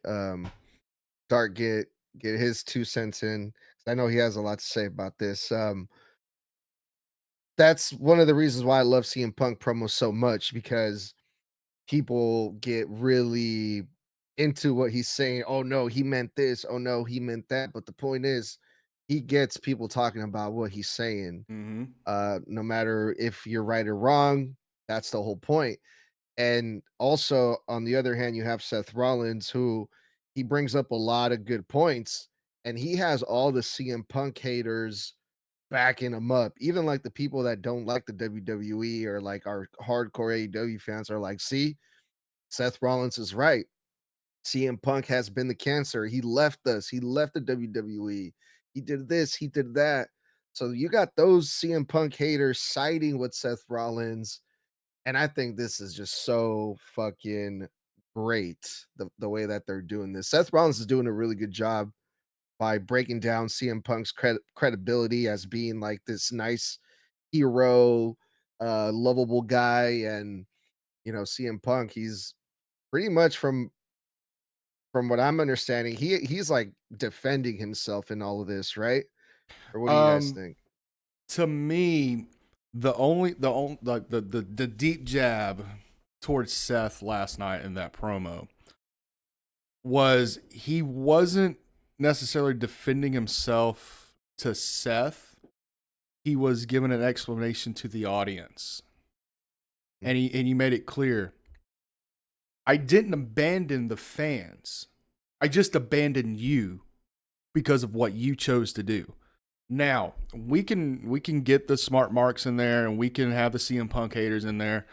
Dart get his 2 cents in. I know he has a lot to say about this. That's one of the reasons why I love CM Punk promos so much, because people get really into what he's saying. Oh no, he meant this. Oh no, he meant that. But the point is, he gets people talking about what he's saying. No matter if you're right or wrong, that's the whole point. And also, on the other hand, you have Seth Rollins, who he brings up a lot of good points, and he has all the CM Punk haters backing him up. Even like the people that don't like the WWE or like our hardcore AEW fans are like, see, Seth Rollins is right. CM Punk has been the cancer. He left us. He left the WWE. He did this. He did that. So you got those CM Punk haters siding with Seth Rollins. And I think this is just so fucking great, the way that they're doing this. Seth Rollins is doing a really good job by breaking down CM Punk's credibility as being like this nice hero, lovable guy. And CM Punk, he's pretty much from what I'm understanding, he's like defending himself in all of this, right? Or what do you guys think? To me, the deep jab towards Seth last night in that promo was he wasn't necessarily defending himself to Seth. He was giving an explanation to the audience. And he made it clear, I didn't abandon the fans. I just abandoned you because of what you chose to do. Now, we can get the smart marks in there and we can have the CM Punk haters in there.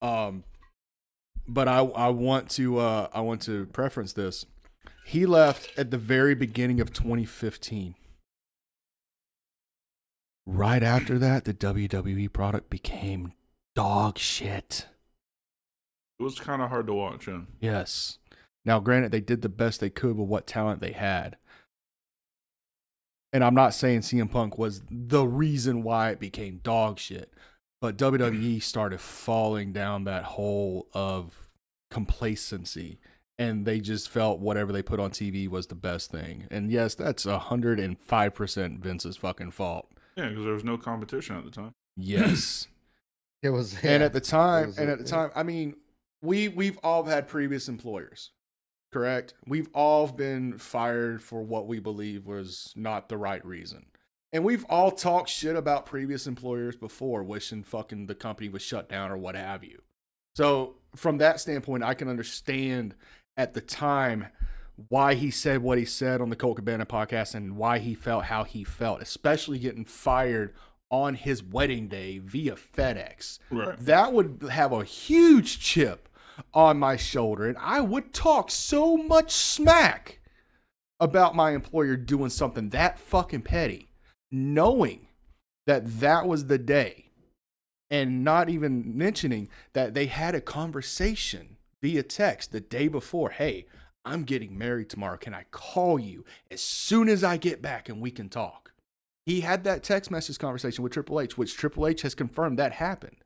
But I want to preference this. He left at the very beginning of 2015. Right after that, the WWE product became dog shit. It was kind of hard to watch. Yes. Now, granted, they did the best they could with what talent they had. And I'm not saying CM Punk was the reason why it became dog shit, but WWE started falling down that hole of complacency, and they just felt whatever they put on TV was the best thing. And yes, that's 105% Vince's fucking fault. Yeah, because there was no competition at the time. Yes. It was, And at the time, yeah. I mean, we've all had previous employers. Correct. We've all been fired for what we believe was not the right reason. And we've all talked shit about previous employers before, wishing fucking the company was shut down or what have you. So from that standpoint, I can understand at the time why he said what he said on the Colt Cabana podcast and why he felt how he felt, especially getting fired on his wedding day via FedEx. Right. That would have a huge chip on my shoulder, and I would talk so much smack about my employer doing something that fucking petty, knowing that that was the day, and not even mentioning that they had a conversation via text the day before. Hey, I'm getting married tomorrow. Can I call you as soon as I get back and we can talk? He had that text message conversation with Triple H, which Triple H has confirmed that happened.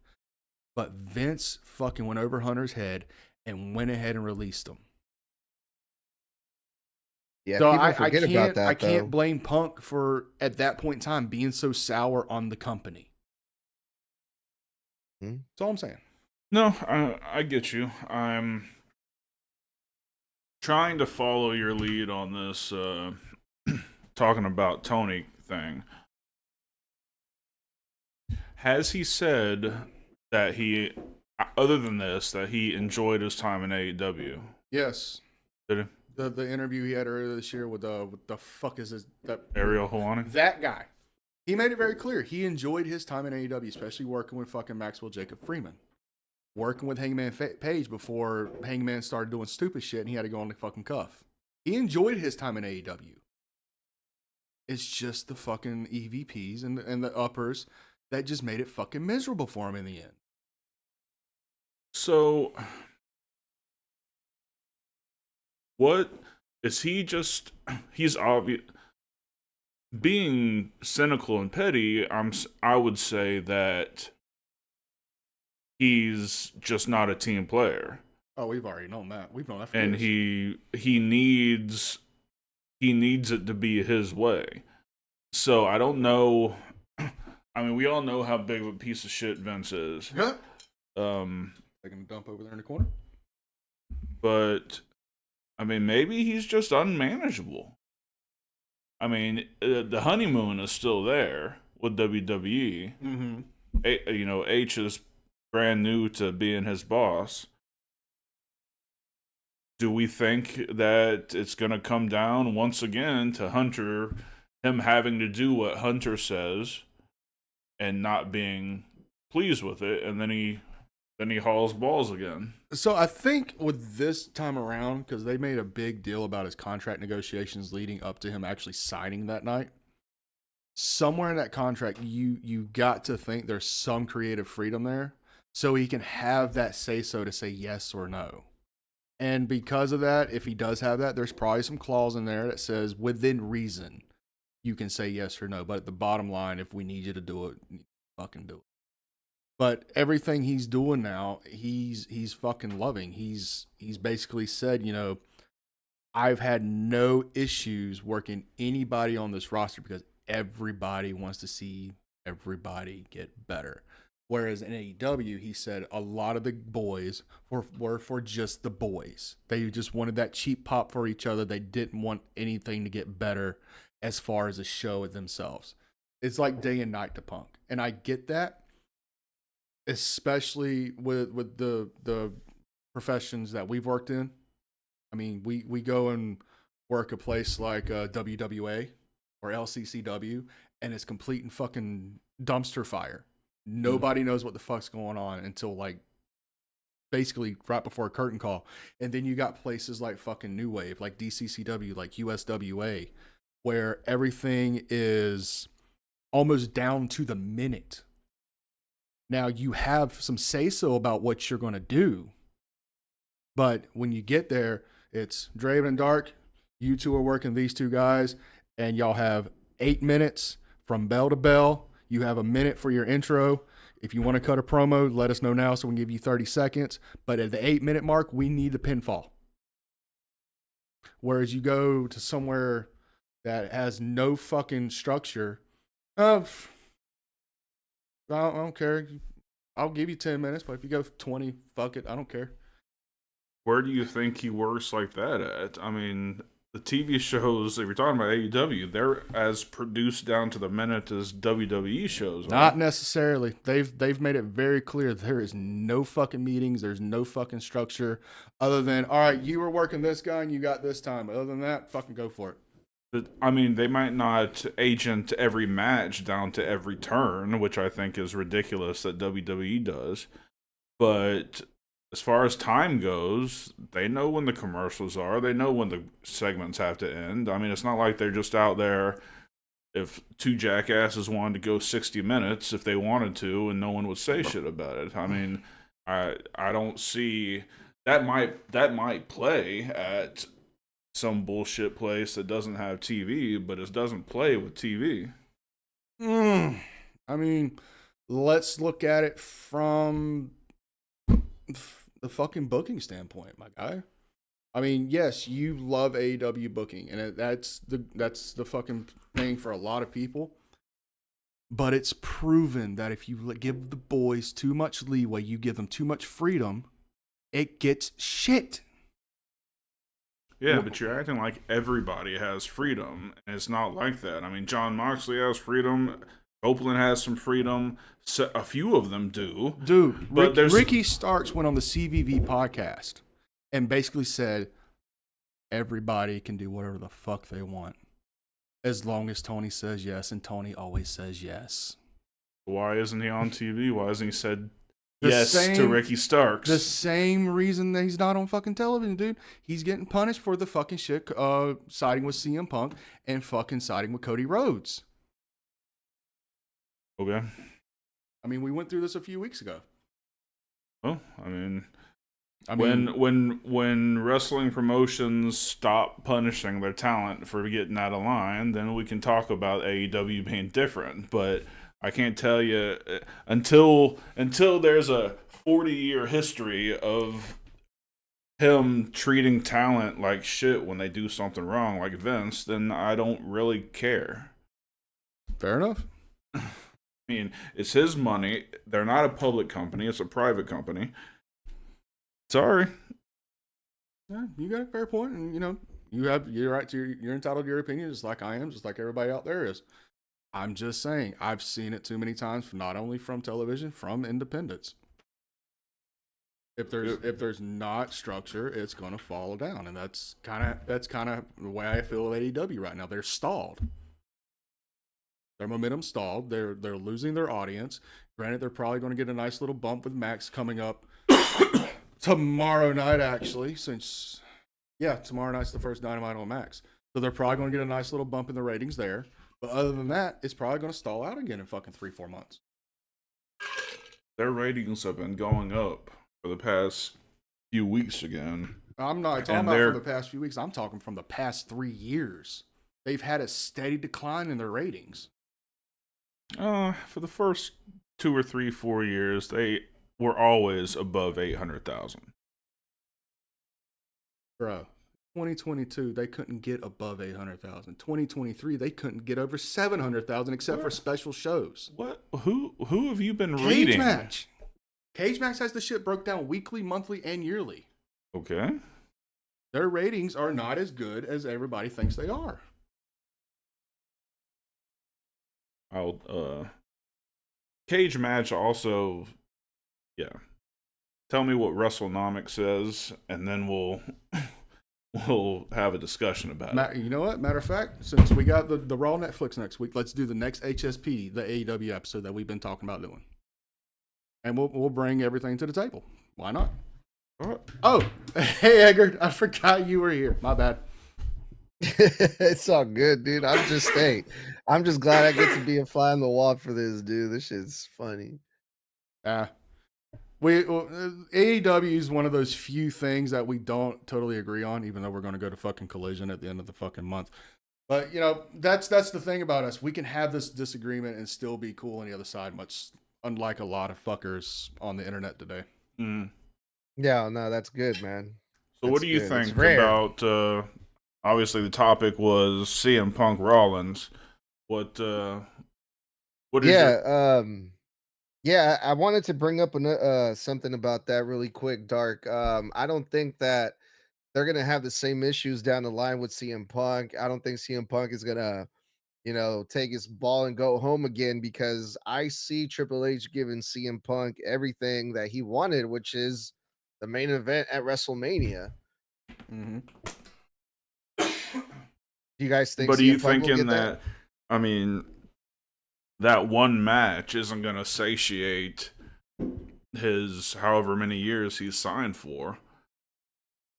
But Vince fucking went over Hunter's head and went ahead and released him. Yeah, So people I forget can't, about that. I can't though. blame Punk for, at that point in time, being so sour on the company. That's all I'm saying. No, I get you. I'm trying to follow your lead on this talking about Tony thing. Has he said that he, other than this, that he enjoyed his time in AEW? Yes. Did he? The interview he had earlier this year with the fuck is his that Ariel Helwani? That guy. He made it very clear. He enjoyed his time in AEW, especially working with fucking Maxwell Jacob Freeman. Working with Hangman Page before Hangman started doing stupid shit and he had to go on the fucking cuff. He enjoyed his time in AEW. It's just the fucking EVPs and the uppers that just made it fucking miserable for him in the end. So, what is he just? He's obvious. Being cynical and petty, I would say that he's just not a team player. Oh, we've already known that. We've known that for And years. he needs it to be his way. So I don't know. I mean, we all know how big of a piece of shit Vince is. Yeah. Taking a dump over there in the corner. But I mean, maybe he's just unmanageable. I mean, the honeymoon is still there with WWE. Mm-hmm. H is brand new to being his boss. Do we think that it's going to come down once again to Hunter, him having to do what Hunter says and not being pleased with it, and then he hauls balls again? So I think with this time around, because they made a big deal about his contract negotiations leading up to him actually signing that night, somewhere in that contract, you got to think there's some creative freedom there, so he can have that say-so to say yes or no. And because of that, if he does have that, there's probably some clause in there that says within reason, you can say yes or no. But at the bottom line, if we need you to do it, fucking do it. But everything he's doing now, he's fucking loving. He's basically said, I've had no issues working anybody on this roster because everybody wants to see everybody get better. Whereas in AEW, he said a lot of the boys were for just the boys. They just wanted that cheap pop for each other. They didn't want anything to get better as far as a show themselves. It's like day and night to Punk. And I get that, especially with the professions that we've worked in. I mean, we go and work a place like WWA or LCCW, and it's complete and fucking dumpster fire. Nobody knows what the fuck's going on until like basically right before a curtain call. And then you got places like fucking New Wave, like DCCW, like USWA, where everything is almost down to the minute. Now you have some say-so about what you're going to do. But when you get there, it's Draven and Dark. You two are working these two guys, and y'all have 8 minutes from bell to bell. You have a minute for your intro. If you want to cut a promo, let us know now so we can give you 30 seconds. But at the 8-minute mark, we need the pinfall. Whereas you go to somewhere that has no fucking structure, I don't care. I'll give you 10 minutes, but if you go 20, fuck it. I don't care. Where do you think he works like that at? I mean, the TV shows, if you're talking about AEW, they're as produced down to the minute as WWE shows are. Not necessarily. They've made it very clear there is no fucking meetings. There's no fucking structure other than, all right, you were working this guy and you got this time. Other than that, fucking go for it. I mean, they might not agent every match down to every turn, which I think is ridiculous that WWE does. But as far as time goes, they know when the commercials are. They know when the segments have to end. I mean, it's not like they're just out there if two jackasses wanted to go 60 minutes if they wanted to and no one would say shit about it. I mean, I don't see that might play at some bullshit place that doesn't have TV, but it doesn't play with TV. I mean, let's look at it from the fucking booking standpoint, my guy. I mean, yes, you love AEW booking, and that's the fucking thing for a lot of people. But it's proven that if you give the boys too much leeway, you give them too much freedom, it gets shit. Yeah, but you're acting like everybody has freedom, and it's not like that. I mean, John Moxley has freedom. Copeland has some freedom. A few of them do. Dude, but Ricky Starks went on the CVV podcast and basically said, everybody can do whatever the fuck they want as long as Tony says yes, and Tony always says yes. Why isn't he on TV? Why hasn't he said yes to Ricky Starks? The same reason that he's not on fucking television, dude. He's getting punished for the fucking shit siding with CM Punk and fucking siding with Cody Rhodes. Okay. I mean, we went through this a few weeks ago. Well, I mean, when wrestling promotions stop punishing their talent for getting out of line, then we can talk about AEW being different. But I can't tell you until there's a 40-year history of him treating talent like shit when they do something wrong, like Vince, then I don't really care. Fair enough. I mean, it's his money. They're not a public company. It's a private company. Sorry. Yeah, you got a fair point, and you're right to you're entitled to your opinion, just like I am, just like everybody out there is. I'm just saying, I've seen it too many times, not only from television, from independents. If there's not structure, it's gonna fall down, and that's kind of the way I feel with AEW right now. They're stalled. Their momentum stalled. They're losing their audience. Granted, they're probably going to get a nice little bump with Max coming up tomorrow night, actually, tomorrow night's the first Dynamite on Max. So they're probably going to get a nice little bump in the ratings there. But other than that, it's probably going to stall out again in fucking 3-4 months. Their ratings have been going up for the past few weeks again. I'm not talking about from the past few weeks. I'm talking from the past 3 years. They've had a steady decline in their ratings. For the first 2 or 3, 4 years, they were always above 800,000. Bro, 2022, they couldn't get above 800,000. 2023, they couldn't get over 700,000 except for special shows. What? Who have you been reading? Cage Match has the shit broke down weekly, monthly, and yearly. Okay. Their ratings are not as good as everybody thinks they are. Cage Match also, yeah. tell me what WrestleNomics says, and then we'll we'll have a discussion about it. You know what? Matter of fact, since we got the Raw Netflix next week, let's do the next HSP, the AEW episode that we've been talking about doing, and we'll bring everything to the table. Why not? Oh, hey Edgar, I forgot you were here. My bad. It's all good, dude. I'm just glad I get to be a fly on the wall for this, dude. This shit's funny. AEW is one of those few things that we don't totally agree on, even though we're going to go to fucking Collision at the end of the fucking month. But you know, that's the thing about us. We can have this disagreement and still be cool on the other side, much unlike a lot of fuckers on the internet today. Yeah, no, that's good, man. So what do you think about obviously the topic was CM Punk Rollins. What is yeah, I wanted to bring up something about that really quick, Dark. I don't think that they're gonna have the same issues down the line with CM Punk. I don't think CM Punk is gonna, take his ball and go home again, because I see Triple H giving CM Punk everything that he wanted, which is the main event at WrestleMania. Mm-hmm. Do you guys think? But are CM you Punk will thinking get that? I mean, that one match isn't going to satiate his however many years he's signed for.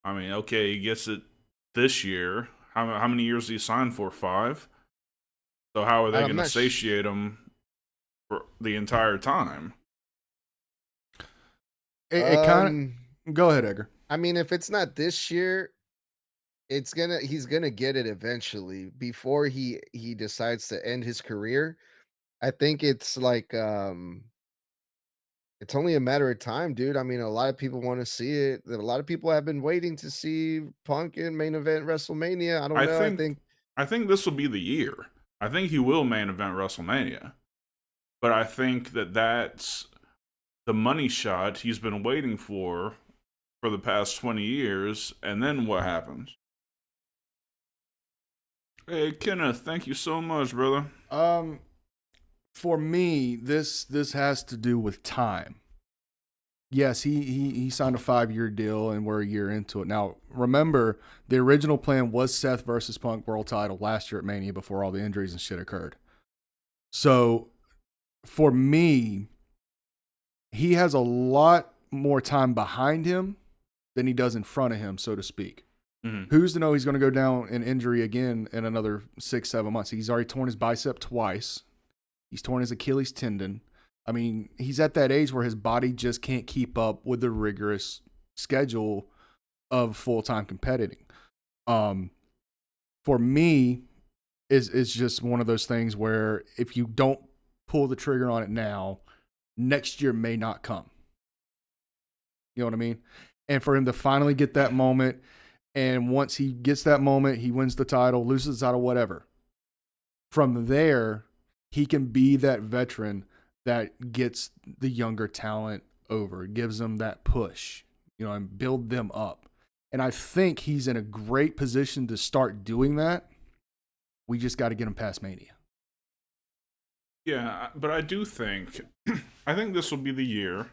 I mean, okay, he gets it this year. How many years he signed for? 5. So how are they going to satiate him for the entire time? It kind of. Go ahead, Edgar. I mean, if it's not this year, he's gonna get it eventually before he decides to end his career. I think it's like it's only a matter of time, dude. I mean, a lot of people want to see it. A lot of people have been waiting to see Punk in main event WrestleMania. I don't know. I think this will be the year. I think he will main event WrestleMania. But I think that's the money shot he's been waiting for the past 20 years, and then what happens? Hey, Kenneth, thank you so much, brother. For me, this has to do with time. Yes, he signed a 5-year deal, and we're a year into it. Now, remember, the original plan was Seth versus Punk world title last year at Mania before all the injuries and shit occurred. So, for me, he has a lot more time behind him than he does in front of him, so to speak. Mm-hmm. Who's to know he's going to go down in injury again in another 6-7 months? He's already torn his bicep twice. He's torn his Achilles tendon. I mean, he's at that age where his body just can't keep up with the rigorous schedule of full-time competing. For me, it's just one of those things where if you don't pull the trigger on it now, next year may not come. You know what I mean? And for him to finally get that moment, and once he gets that moment, he wins the title, loses the title, whatever. From there, he can be that veteran that gets the younger talent over, gives them that push, and build them up. And I think he's in a great position to start doing that. We just got to get him past Mania. Yeah, but I do think, I think this will be the year,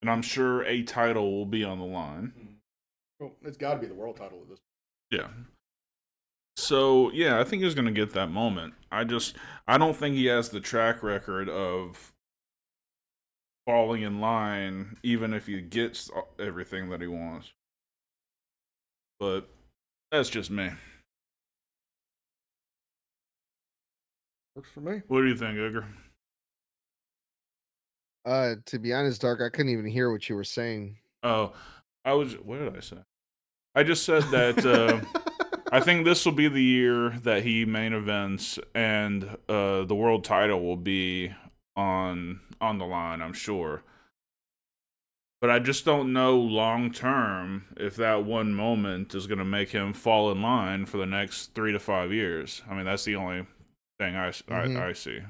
and I'm sure a title will be on the line. Well, it's got to be the world title at this point. Yeah. So, yeah, I think he's going to get that moment. I don't think he has the track record of falling in line, even if he gets everything that he wants. But that's just me. Works for me. What do you think, Edgar? To be honest, Dark, I couldn't even hear what you were saying. Oh, what did I say? I just said that I think this will be the year that he main events, and the world title will be on the line, I'm sure. But I just don't know long term if that one moment is going to make him fall in line for the next 3 to 5 years. I mean, that's the only thing I see.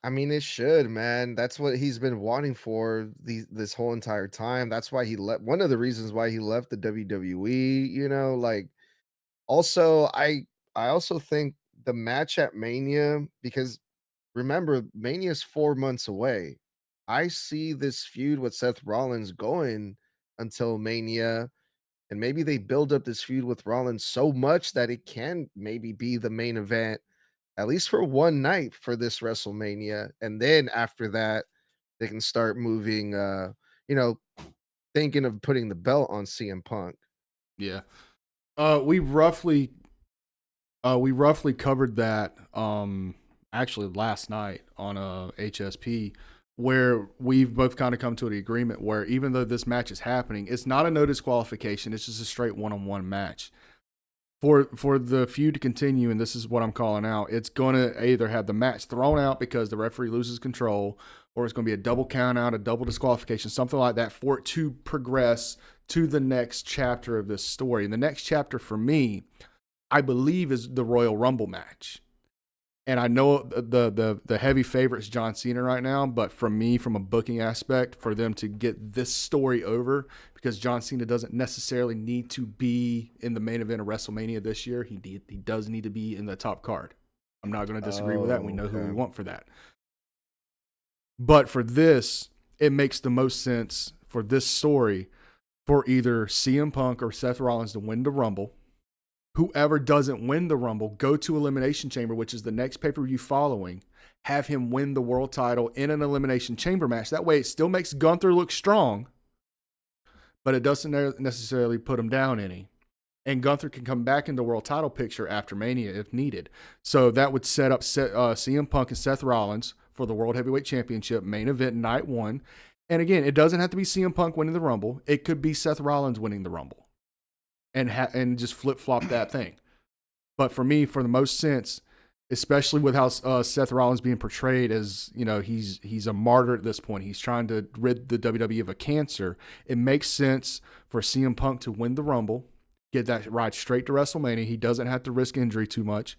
I mean, it should, man. That's what he's been wanting for this whole entire time. That's why he left. One of the reasons why he left the WWE. Like, also, I also think the match at Mania, because remember, Mania is 4 months away. I see this feud with Seth Rollins going until Mania, and maybe they build up this feud with Rollins so much that it can maybe be the main event, at least for one night for this WrestleMania. And then after that, they can start moving, you know, thinking of putting the belt on CM Punk. Yeah. We roughly covered that actually last night on HSP, where we've both kind of come to an agreement where even though this match is happening, it's not a no disqualification, it's just a straight one-on-one match. For the feud to continue, and this is what I'm calling out, it's going to either have the match thrown out because the referee loses control, or it's going to be a double count out, a double disqualification, something like that, for it to progress to the next chapter of this story. And the next chapter for me, I believe, is the Royal Rumble match. And I know the heavy favorite is John Cena right now, but for me, from a booking aspect, for them to get this story over, because John Cena doesn't necessarily need to be in the main event of WrestleMania this year. He does need to be in the top card. I'm not going to disagree with that. We know who we want for that. But for this, it makes the most sense for this story for either CM Punk or Seth Rollins to win the Rumble. Whoever doesn't win the Rumble, go to Elimination Chamber, which is the next pay-per-view following, have him win the world title in an Elimination Chamber match. That way it still makes Gunther look strong, but it doesn't necessarily put him down any. And Gunther can come back in the world title picture after Mania if needed. So that would set up CM Punk and Seth Rollins for the World Heavyweight Championship main event night one. And again, it doesn't have to be CM Punk winning the Rumble. It could be Seth Rollins winning the Rumble. And just flip-flop that thing. But for me, for the most sense, especially with how Seth Rollins being portrayed as, he's a martyr at this point. He's trying to rid the WWE of a cancer. It makes sense for CM Punk to win the Rumble, get that ride straight to WrestleMania. He doesn't have to risk injury too much.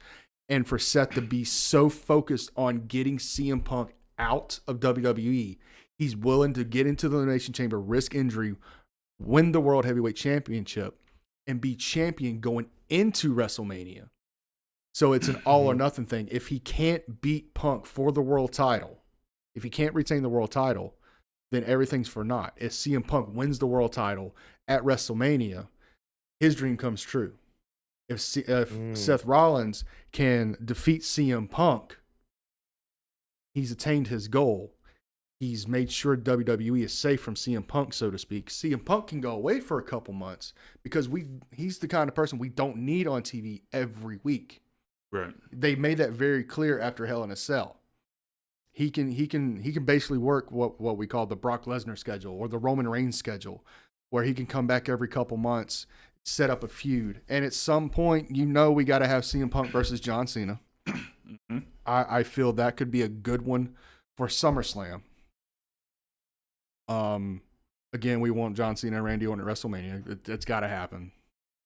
And for Seth to be so focused on getting CM Punk out of WWE, he's willing to get into the Elimination Chamber, risk injury, win the World Heavyweight Championship, and be champion going into WrestleMania. So it's an all or nothing thing. If he can't beat Punk for the world title, if he can't retain the world title, then everything's for naught. If CM Punk wins the world title at WrestleMania, his dream comes true. If Seth Rollins can defeat CM Punk, he's attained his goal. He's made sure WWE is safe from CM Punk, so to speak. CM Punk can go away for a couple months because he's the kind of person we don't need on TV every week. Right. They made that very clear after Hell in a Cell. He can basically work what we call the Brock Lesnar schedule or the Roman Reigns schedule, where he can come back every couple months, set up a feud, and at some point, we got to have CM Punk versus John Cena. Mm-hmm. I feel that could be a good one for SummerSlam. Again, we want John Cena and Randy Orton at WrestleMania. It's got to happen.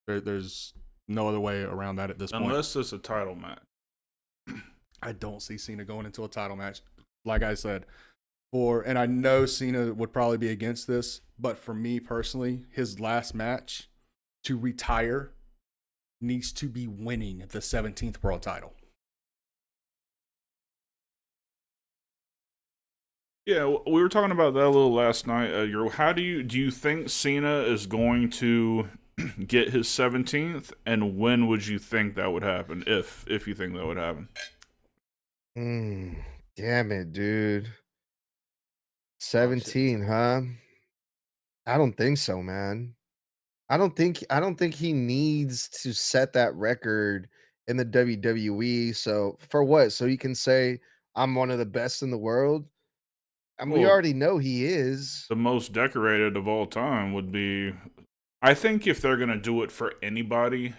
There's no other way around that at this point. Unless it's a title match. I don't see Cena going into a title match. Like I said, and I know Cena would probably be against this, but for me personally, his last match to retire needs to be winning the 17th world title. Yeah, we were talking about that a little last night. How do you think Cena is going to get his 17th, and when would you think that would happen? If you think that would happen. Damn it, dude. 17, huh? I don't think so, man. I don't think he needs to set that record in the WWE. So for what? So he can say I'm one of the best in the world? I mean, we already know he is. The most decorated of all time would be. I think if they're gonna do it for anybody,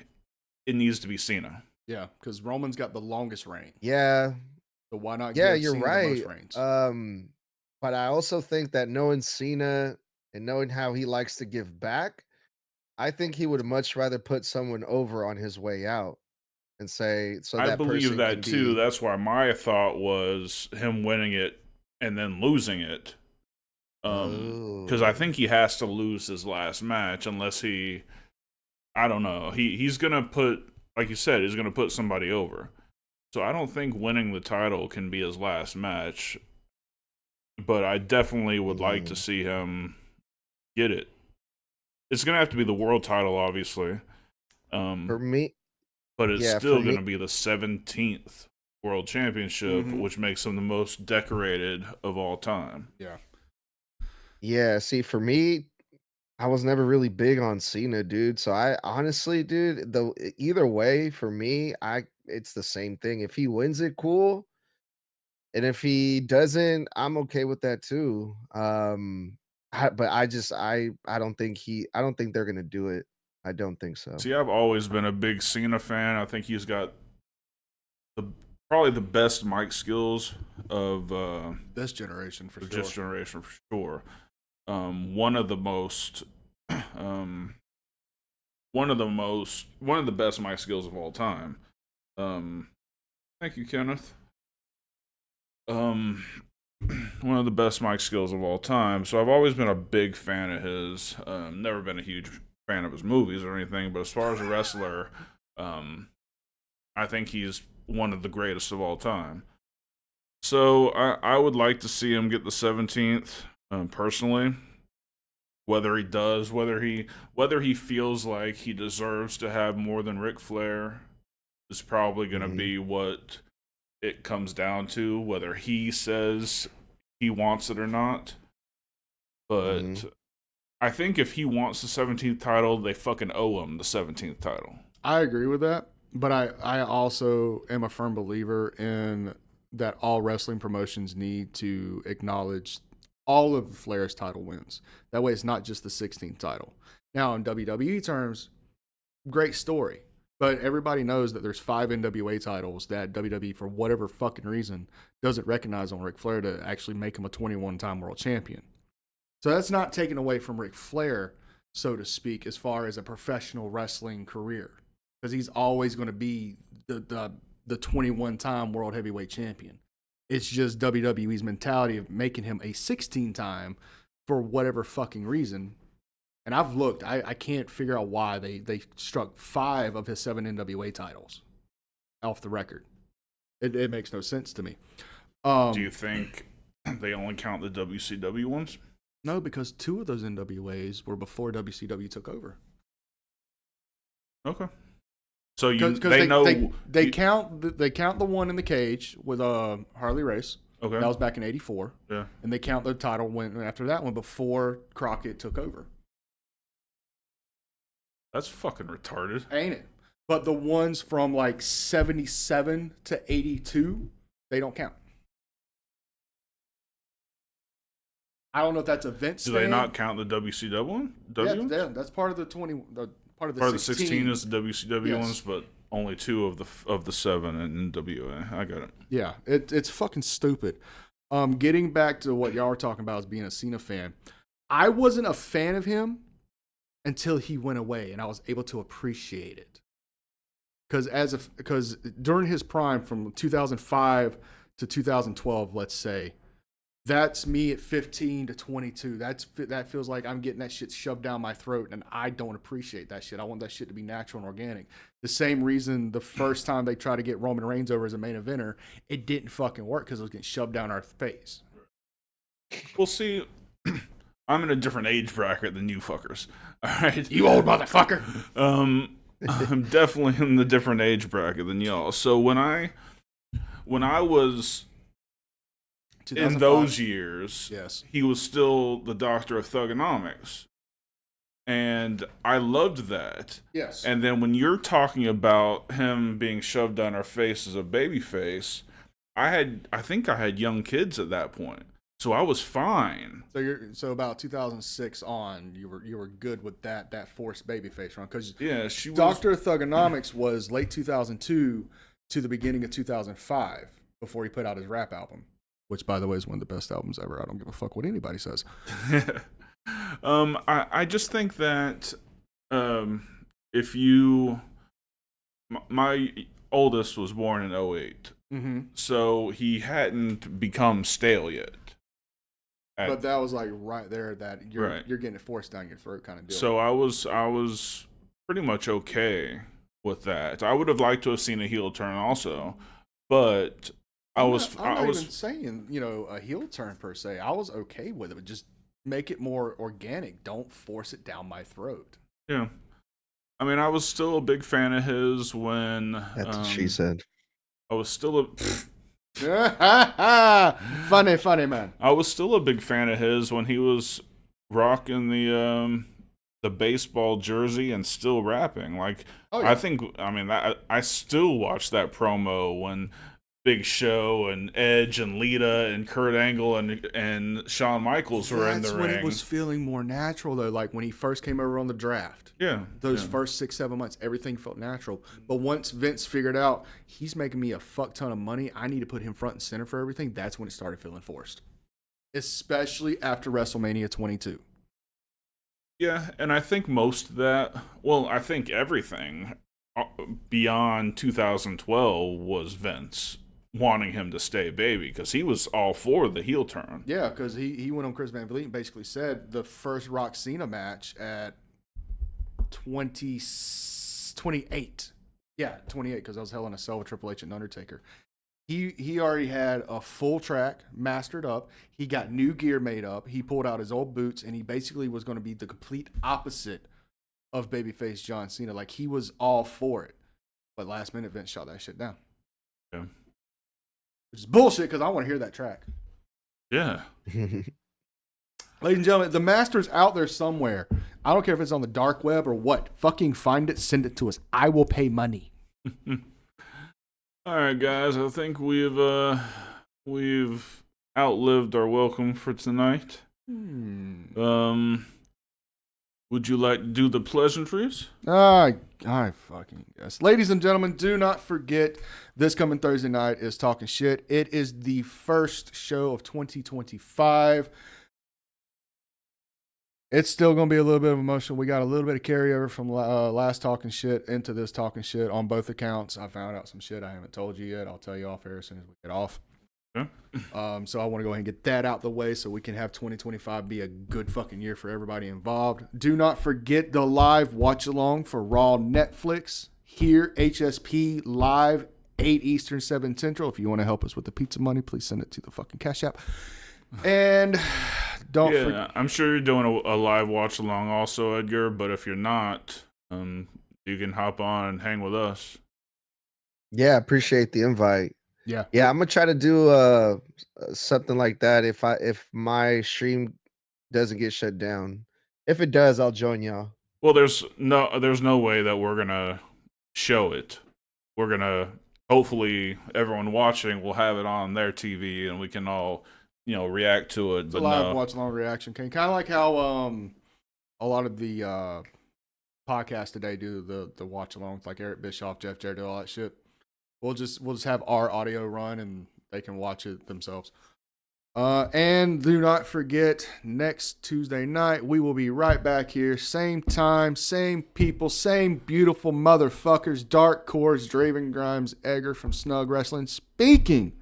it needs to be Cena. Yeah, because Roman's got the longest reign. Yeah. So why not? Yeah, give you're Cena right. The most reigns? But I also think that knowing Cena and knowing how he likes to give back, I think he would much rather put someone over on his way out and say, so that I believe person that can too. be... That's why my thought was him winning it and then losing it. Because I think he has to lose his last match unless I don't know. He's gonna put, like you said, he's gonna put somebody over. So I don't think winning the title can be his last match. but I definitely would like to see him get it. It's gonna have to be the world title, obviously. For me, But it's yeah, still for going me, to be the 17th World Championship, which makes him the most decorated of all time. Yeah. yeah. See, for me, I was never really big on Cena, dude. So I honestly, dude, though either way, for me, it's the same thing. If he wins it, cool. And if he doesn't, I'm okay with that too. But I don't think I don't think they're gonna do it. I don't think so. See, I've always been a big Cena fan. I think he's got the probably the best mic skills of This generation for sure. this generation for sure. One of the most, one of the best mic skills of all time. Thank you, Kenneth. One of the best mic skills of all time. So I've always been a big fan of his. Never been a huge fan of his movies or anything, but as far as a wrestler, I think he's one of the greatest of all time. So I would like to see him get the 17th, personally. Whether he does, whether he feels like he deserves to have more than Ric Flair is probably going to be what it comes down to, whether he says he wants it or not. But I think if he wants the 17th title, they fucking owe him the 17th title. I agree with that, but I also am a firm believer in that all wrestling promotions need to acknowledge all of Flair's title wins. That way it's not just the 16th title. Now, in WWE terms, great story. But everybody knows that there's 5 NWA titles that WWE, for whatever fucking reason, doesn't recognize on Ric Flair to actually make him a 21-time world champion. So that's not taken away from Ric Flair, so to speak, as far as a professional wrestling career. Because he's always going to be the 21-time world heavyweight champion. It's just WWE's mentality of making him a 16-time for whatever fucking reason. And I've looked. I can't figure out why they struck 5 of his 7 NWA titles off the record. It makes no sense to me. Do you think they only count the WCW ones? No, because 2 of those NWAs were before WCW took over. Okay. So they count the one in the cage with Harley Race. Okay. That was back in '84. Yeah. And they count the title win after that one before Crockett took over. That's fucking retarded. Ain't it? But the ones from like 77 to 82, they don't count. I don't know if that's a Vince Do thing. they not count the WCW one? Yeah, that's part of the 20. Part of the 16 is the WCW Yes. ones, but only 2 of the 7 in NWA. I got it. Yeah, it's fucking stupid. Getting back to what y'all were talking about as being a Cena fan, I wasn't a fan of him until he went away, and I was able to appreciate it. Because during his prime, from 2005 to 2012, let's say, that's me at 15 to 22. That feels like I'm getting that shit shoved down my throat, and I don't appreciate that shit. I want that shit to be natural and organic. The same reason the first time they tried to get Roman Reigns over as a main eventer, it didn't fucking work because it was getting shoved down our face. Well, see, I'm in a different age bracket than you fuckers. All right, You old motherfucker. I'm definitely in the different age bracket than y'all. So when I was in 2005. those years, Yes. he was still the doctor of thugonomics. And I loved that. Yes. And then when you're talking about him being shoved down our face as a baby face, I think I had young kids at that point. So I was fine. So about 2006 on, you were good with that forced babyface run, because Yeah, she was Doctor Thugonomics was late 2002 to the beginning of 2005 before he put out his rap album, which, by the way, is one of the best albums ever. I don't give a fuck what anybody says. I just think that if you my oldest was born in 08. Mm-hmm. So he hadn't become stale yet. But that was like right there that you're Right. you're getting it forced down your throat kind of deal. So I was pretty much okay with that. I would have liked to have seen a heel turn also, but I'm not even saying, a heel turn per se. I was okay with it, but just make it more organic. Don't force it down my throat. Yeah. I mean, I was still a big fan of his when That's what she said. I was still a funny man. I was still a big fan of his when he was rocking the baseball jersey and still rapping. Like, Oh, yeah. I still watch that promo when Big Show and Edge and Lita and Kurt Angle and Shawn Michaels were in the ring. That's when it was feeling more natural, though. Like when he first came over on the draft. Yeah. Those first 6-7 months, everything felt natural. But once Vince figured out he's making me a fuck ton of money, I need to put him front and center for everything. That's when it started feeling forced, especially after WrestleMania 22. Yeah, and I think most of that, I think everything beyond 2012 was Vince wanting him to stay baby, because he was all for the heel turn. Yeah, because he went on Chris Van Vliet and basically said the first Rock Cena match at 28. Yeah, 28, because I was Hell in a Cell with Triple H and Undertaker. He already had a full track mastered up. He got new gear made up. He pulled out his old boots, and he basically was going to be the complete opposite of babyface John Cena. Like, he was all for it. But last minute, Vince shot that shit down. Yeah. Which is bullshit, because I want to hear that track. Yeah. Ladies and gentlemen, the master's out there somewhere. I don't care if it's on the dark web or what. Fucking find it, send it to us. I will pay money. All right, guys. I think we've outlived our welcome for tonight. Would you like to do the pleasantries? I fucking guess. Ladies and gentlemen, do not forget this coming Thursday night is Talking Shit. It is the first show of 2025. It's still going to be a little bit of emotion. We got a little bit of carryover from last Talking Shit into this Talking Shit on both accounts. I found out some shit I haven't told you yet. I'll tell you off air as soon as we get off. Yeah. So I want to go ahead and get that out the way so we can have 2025 be a good fucking year for everybody involved. Do not forget the live watch along for Raw Netflix here, HSP live, 8 Eastern, 7 Central. If you want to help us with the pizza money, please send it to the fucking Cash App. And don't forget, I'm sure you're doing a live watch along also, Edgar. But if you're not, you can hop on and hang with us. Yeah, appreciate the invite. Yeah, I'm gonna try to do something like that if my stream doesn't get shut down. If it does, I'll join y'all. Well, there's no way that we're gonna show it. We're gonna, hopefully everyone watching will have it on their TV and we can all react to it. It's but a live watch along reaction. Kind of like how a lot of the podcasts today do the watch alongs, like Eric Bischoff, Jeff Jarrett, all that shit. We'll just have our audio run and they can watch it themselves. And do not forget, next Tuesday night, we will be right back here. Same time, same people, same beautiful motherfuckers. Dark Course, Draven Grimes, Edgar from Snug Wrestling. Speaking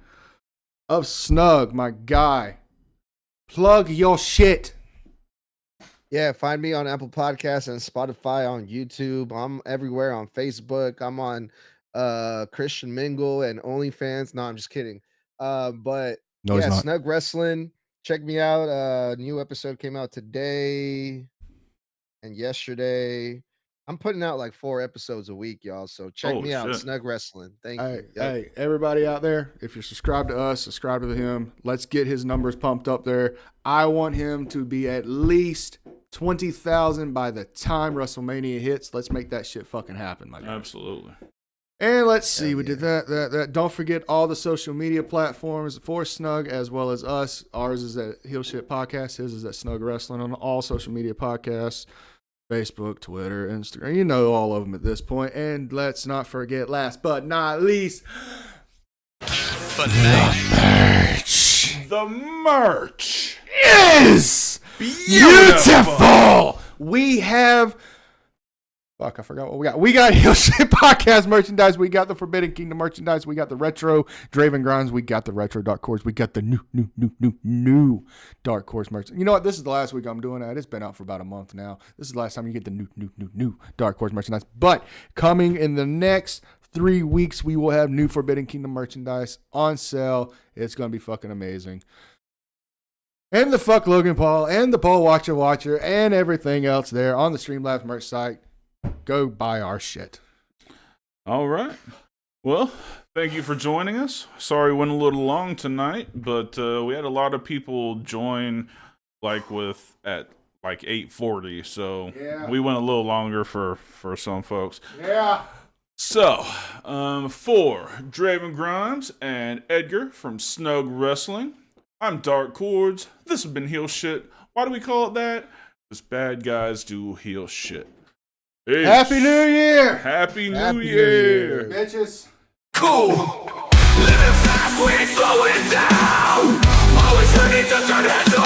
of Snug, my guy, plug your shit. Yeah, find me on Apple Podcasts and Spotify, on YouTube. I'm everywhere on Facebook. I'm on Christian Mingle and OnlyFans. No, I'm just kidding. But No, he's not. Snug Wrestling. Check me out. New episode came out today and yesterday. I'm putting out like 4 episodes a week, y'all. So check me out. Snug Wrestling. Thank you. Hey, everybody out there, if you're subscribed to us, subscribe to him. Let's get his numbers pumped up there. I want him to be at least 20,000 by the time WrestleMania hits. Let's make that shit fucking happen, my guy. Absolutely. And let's see, we did that. Don't forget all the social media platforms for Snug as well as us. Ours is at Heel Shit Podcast. His is at Snug Wrestling on all social media podcasts. Facebook, Twitter, Instagram. You know all of them at this point. And let's not forget, last but not least, The merch is beautiful. We have... Fuck, I forgot what we got. We got Heel Shit Podcast merchandise. We got the Forbidden Kingdom merchandise. We got the retro Draven Grimes. We got the retro Dark Horse. We got the new Dark Horse merch. You know what? This is the last week I'm doing that. It's been out for about a month now. This is the last time you get the new Dark Horse merchandise. But coming in the next 3 weeks, we will have new Forbidden Kingdom merchandise on sale. It's going to be fucking amazing. And the Fuck Logan Paul and the Paul Watcher and everything else there on the Streamlabs merch site. Go buy our shit. All right. Well, thank you for joining us. Sorry we went a little long tonight, but we had a lot of people join at 8:40, so we went a little longer for some folks. Yeah. So, for Draven Grimes and Edgar from Snug Wrestling, I'm Dark Chords. This has been Heel Shit. Why do we call it that? Because bad guys do heel shit. Peace. Happy New Year! Happy New Year! Bitches. Cool. Living fast, we ain't slowing down. Always ready to turn heads